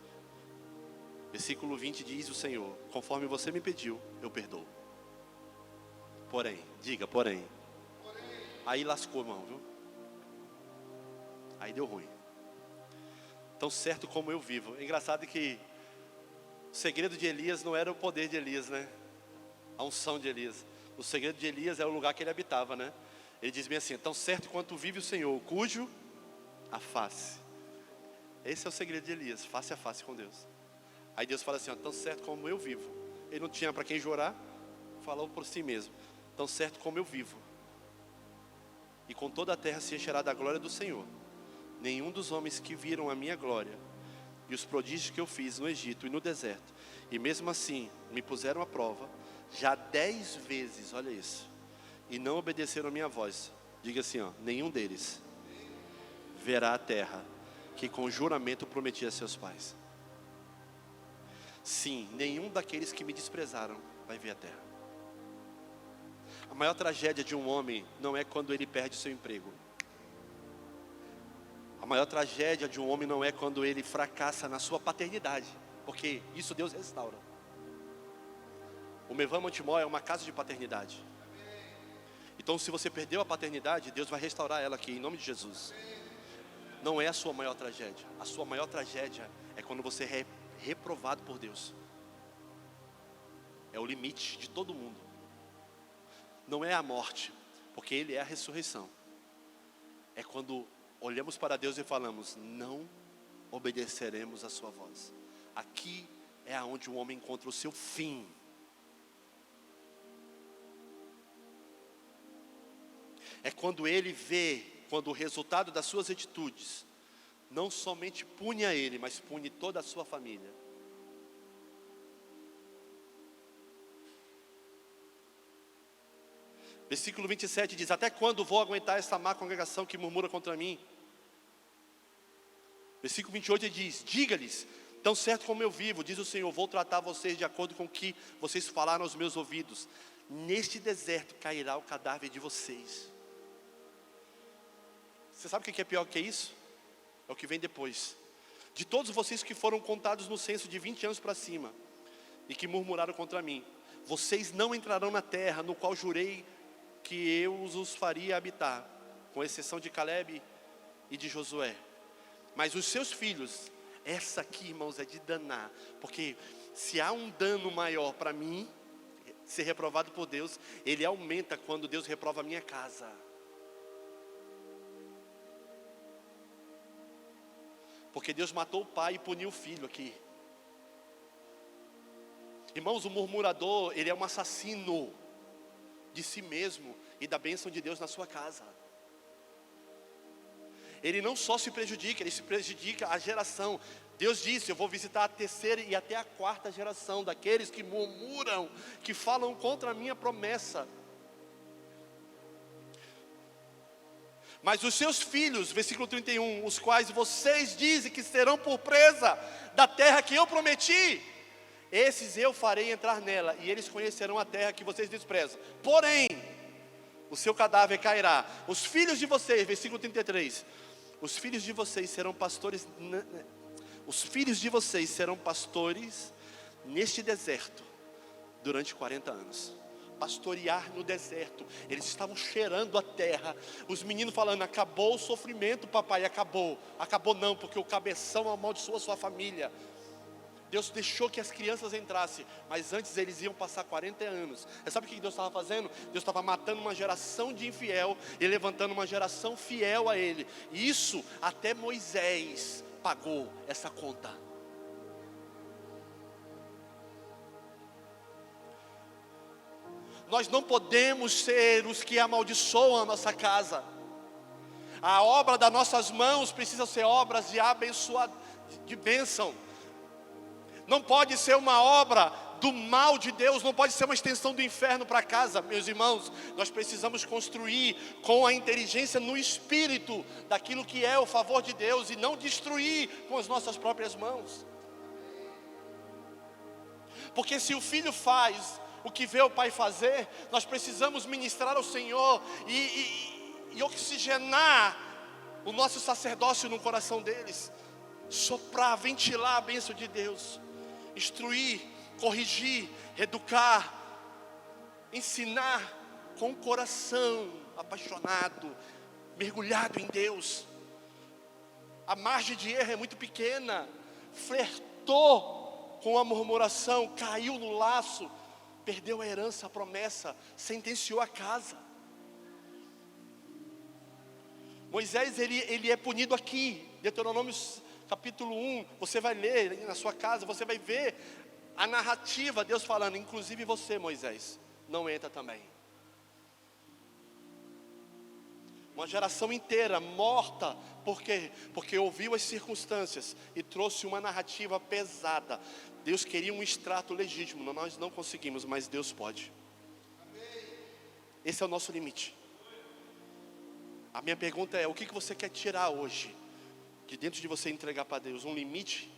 Versículo 20 diz o Senhor: conforme você me pediu, eu perdoo. Porém, diga, porém. Aí lascou, irmão, viu? Aí deu ruim. Tão certo como eu vivo. É engraçado que o segredo de Elias não era o poder de Elias, né? A unção de Elias. O segredo de Elias é o lugar que ele habitava, né? Ele diz bem assim: tão certo quanto vive o Senhor, cujo a face. Esse é o segredo de Elias, face a face com Deus. Aí Deus fala assim: ó, tão certo como eu vivo. Ele não tinha para quem jurar, falou por si mesmo: tão certo como eu vivo, e com toda a terra se encherá da glória do Senhor. Nenhum dos homens que viram a minha glória e os prodígios que eu fiz no Egito e no deserto, e mesmo assim me puseram à prova, já 10 vezes, olha isso, e não obedeceram a minha voz. Diga assim, ó: nenhum deles verá a terra que com juramento prometi a seus pais. Sim, nenhum daqueles que me desprezaram vai ver a terra. A maior tragédia de um homem não é quando ele perde seu emprego. A maior tragédia de um homem não é quando ele fracassa na sua paternidade, porque isso Deus restaura. O Mevan Montemor é uma casa de paternidade. Então, se você perdeu a paternidade, Deus vai restaurar ela aqui, em nome de Jesus. Não é a sua maior tragédia. A sua maior tragédia é quando você é reprovado por Deus. É o limite de todo mundo. Não é a morte, porque Ele é a ressurreição. É quando olhamos para Deus e falamos: não obedeceremos a sua voz. Aqui é onde o homem encontra o seu fim. É quando ele vê, quando o resultado das suas atitudes não somente pune a ele, mas pune toda a sua família. Versículo 27 diz: até quando vou aguentar essa má congregação que murmura contra mim? Versículo 28 diz: diga-lhes, tão certo como eu vivo, diz o Senhor, vou tratar vocês de acordo com o que vocês falaram aos meus ouvidos. Neste deserto cairá o cadáver de vocês. Você sabe o que é pior que isso? É o que vem depois. De todos vocês que foram contados no censo de 20 anos para cima, e que murmuraram contra mim, vocês não entrarão na terra no qual jurei que eu os faria habitar, com exceção de Caleb e de Josué. Mas os seus filhos, essa aqui, irmãos, é de danar, porque se há um dano maior para mim, ser reprovado por Deus, ele aumenta quando Deus reprova a minha casa. Porque Deus matou o pai e puniu o filho aqui. Irmãos, o murmurador, ele é um assassino de si mesmo e da bênção de Deus na sua casa. Ele não só se prejudica, ele se prejudica a geração. Deus disse, eu vou visitar a terceira e até a quarta geração daqueles que murmuram, que falam contra a minha promessa. Mas os seus filhos, versículo 31, os quais vocês dizem que serão por presa da terra que eu prometi, esses eu farei entrar nela, e eles conhecerão a terra que vocês desprezam. Porém, o seu cadáver cairá. Os filhos de vocês, versículo 33, os filhos de vocês serão pastores, os filhos de vocês serão pastores neste deserto durante 40 anos. Pastorear no deserto. Eles estavam cheirando a terra. Os meninos falando, acabou o sofrimento, papai, acabou. Acabou não, porque o cabeção amaldiçoou a sua família. Deus deixou que as crianças entrassem, mas antes eles iam passar 40 anos. E sabe o que Deus estava fazendo? Deus estava matando uma geração de infiel e levantando uma geração fiel a Ele. E isso até Moisés pagou essa conta. Nós não podemos ser os que amaldiçoam a nossa casa. A obra das nossas mãos precisa ser obras de abençoar, de bênção. Não pode ser uma obra do mal de Deus, não pode ser uma extensão do inferno para casa, meus irmãos. Nós precisamos construir com a inteligência no espírito daquilo que é o favor de Deus e não destruir com as nossas próprias mãos. Porque se o filho faz o que vê o pai fazer, nós precisamos ministrar ao Senhor e oxigenar o nosso sacerdócio no coração deles, soprar, ventilar a bênção de Deus, instruir, corrigir, educar, ensinar com o coração apaixonado, mergulhado em Deus. A margem de erro é muito pequena. Flertou com a murmuração, caiu no laço, perdeu a herança, a promessa, sentenciou a casa. Moisés, ele é punido aqui, Deuteronômio capítulo 1, você vai ler na sua casa, você vai ver a narrativa, Deus falando, inclusive você, Moisés, não entra também. Uma geração inteira morta, por quê? Porque ouviu as circunstâncias e trouxe uma narrativa pesada. Deus queria um extrato legítimo, nós não conseguimos, mas Deus pode. Esse é o nosso limite. A minha pergunta é, o que você quer tirar hoje de dentro de você e entregar para Deus? Um limite?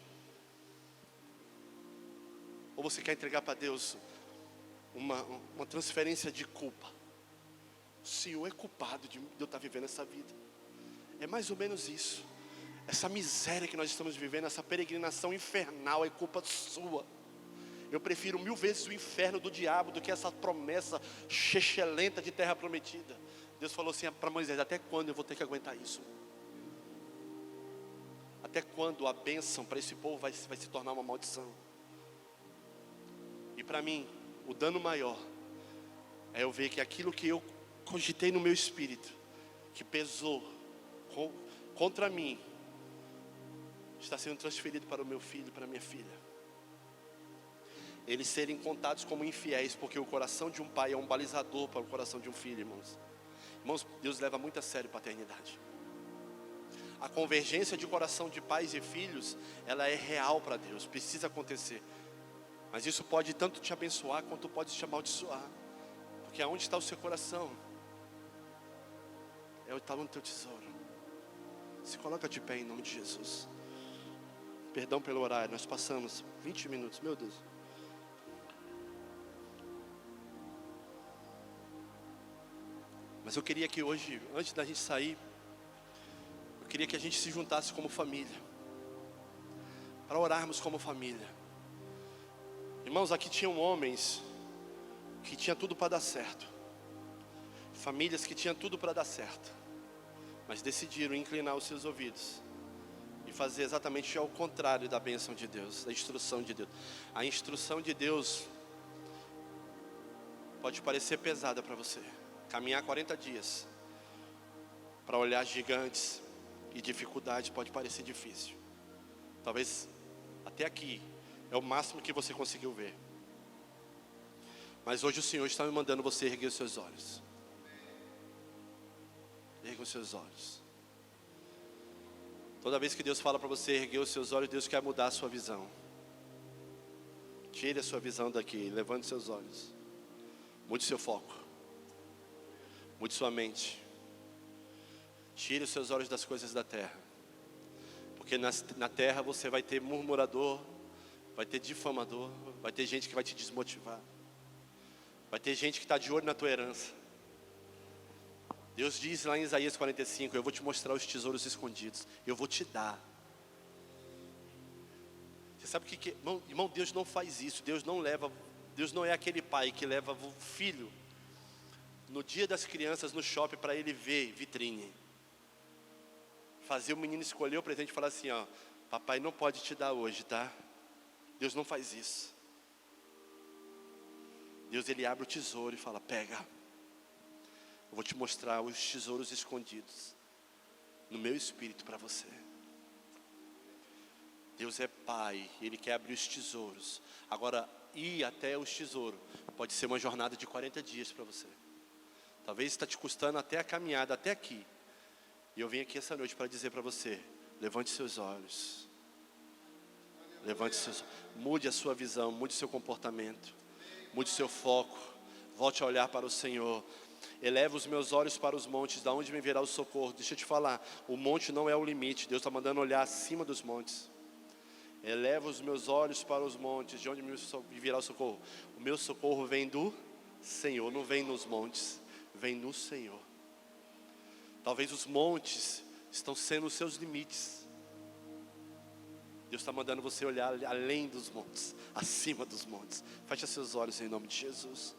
Ou você quer entregar para Deus uma transferência de culpa? O Senhor é culpado de eu estar vivendo essa vida. É mais ou menos isso. Essa miséria que nós estamos vivendo, essa peregrinação infernal é culpa sua. Eu prefiro 1000 vezes o inferno do diabo do que essa promessa chechelenta de terra prometida. Deus falou assim para Moisés, até quando eu vou ter que aguentar isso? Até quando a bênção para esse povo vai se tornar uma maldição? E para mim, o dano maior é eu ver que aquilo que eu cogitei no meu espírito, que pesou contra mim, está sendo transferido para o meu filho, para a minha filha. Eles serem contados como infiéis, porque o coração de um pai é um balizador para o coração de um filho, irmãos. Irmãos, Deus leva muito a sério a paternidade. A convergência de coração de pais e filhos, ela é real para Deus, precisa acontecer. Mas isso pode tanto te abençoar, quanto pode te amaldiçoar. Porque aonde está o seu coração, é o talão do teu tesouro. Se coloca de pé em nome de Jesus. Perdão pelo horário, nós passamos 20 minutos, meu Deus. Mas eu queria que hoje, antes da gente sair, queria que a gente se juntasse como família, para orarmos como família. Irmãos, aqui tinham homens que tinham tudo para dar certo, famílias que tinham tudo para dar certo, mas decidiram inclinar os seus ouvidos e fazer exatamente ao contrário da bênção de Deus, da instrução de Deus. A instrução de Deus pode parecer pesada para você. Caminhar 40 dias para olhar gigantes e dificuldades pode parecer difícil. Talvez até aqui é o máximo que você conseguiu ver. Mas hoje o Senhor está me mandando você erguer os seus olhos. Erga os seus olhos. Toda vez que Deus fala para você erguer os seus olhos, Deus quer mudar a sua visão. Tire a sua visão daqui, levante seus olhos. Mude seu foco. Mude sua mente. Tire os seus olhos das coisas da terra. Porque na terra você vai ter murmurador, vai ter difamador, vai ter gente que vai te desmotivar. Vai ter gente que está de olho na tua herança. Deus diz lá em Isaías 45, eu vou te mostrar os tesouros escondidos, eu vou te dar. Você sabe o que irmão, Deus não faz isso. Deus não é aquele pai que leva o filho no dia das crianças no shopping para ele ver vitrine. Fazer o menino escolher o presente e falar assim, ó, papai não pode te dar hoje, tá? Deus não faz isso. Deus, ele abre o tesouro e fala, pega. Eu vou te mostrar os tesouros escondidos no meu espírito para você. Deus é pai, ele quer abrir os tesouros. Agora, ir até os tesouros pode ser uma jornada de 40 dias para você. Talvez está te custando até a caminhada, até aqui. E eu vim aqui essa noite para dizer para você, levante seus olhos. Levante seus olhos. Mude a sua visão, mude seu comportamento. Mude seu foco. Volte a olhar para o Senhor. Eleva os meus olhos para os montes, da onde me virá o socorro. Deixa eu te falar, o monte não é o limite. Deus está mandando olhar acima dos montes. Eleva os meus olhos para os montes, de onde me virá o socorro. O meu socorro vem do Senhor, não vem nos montes, vem no Senhor. Talvez os montes estão sendo os seus limites. Deus está mandando você olhar além dos montes, acima dos montes. Feche seus olhos em nome de Jesus.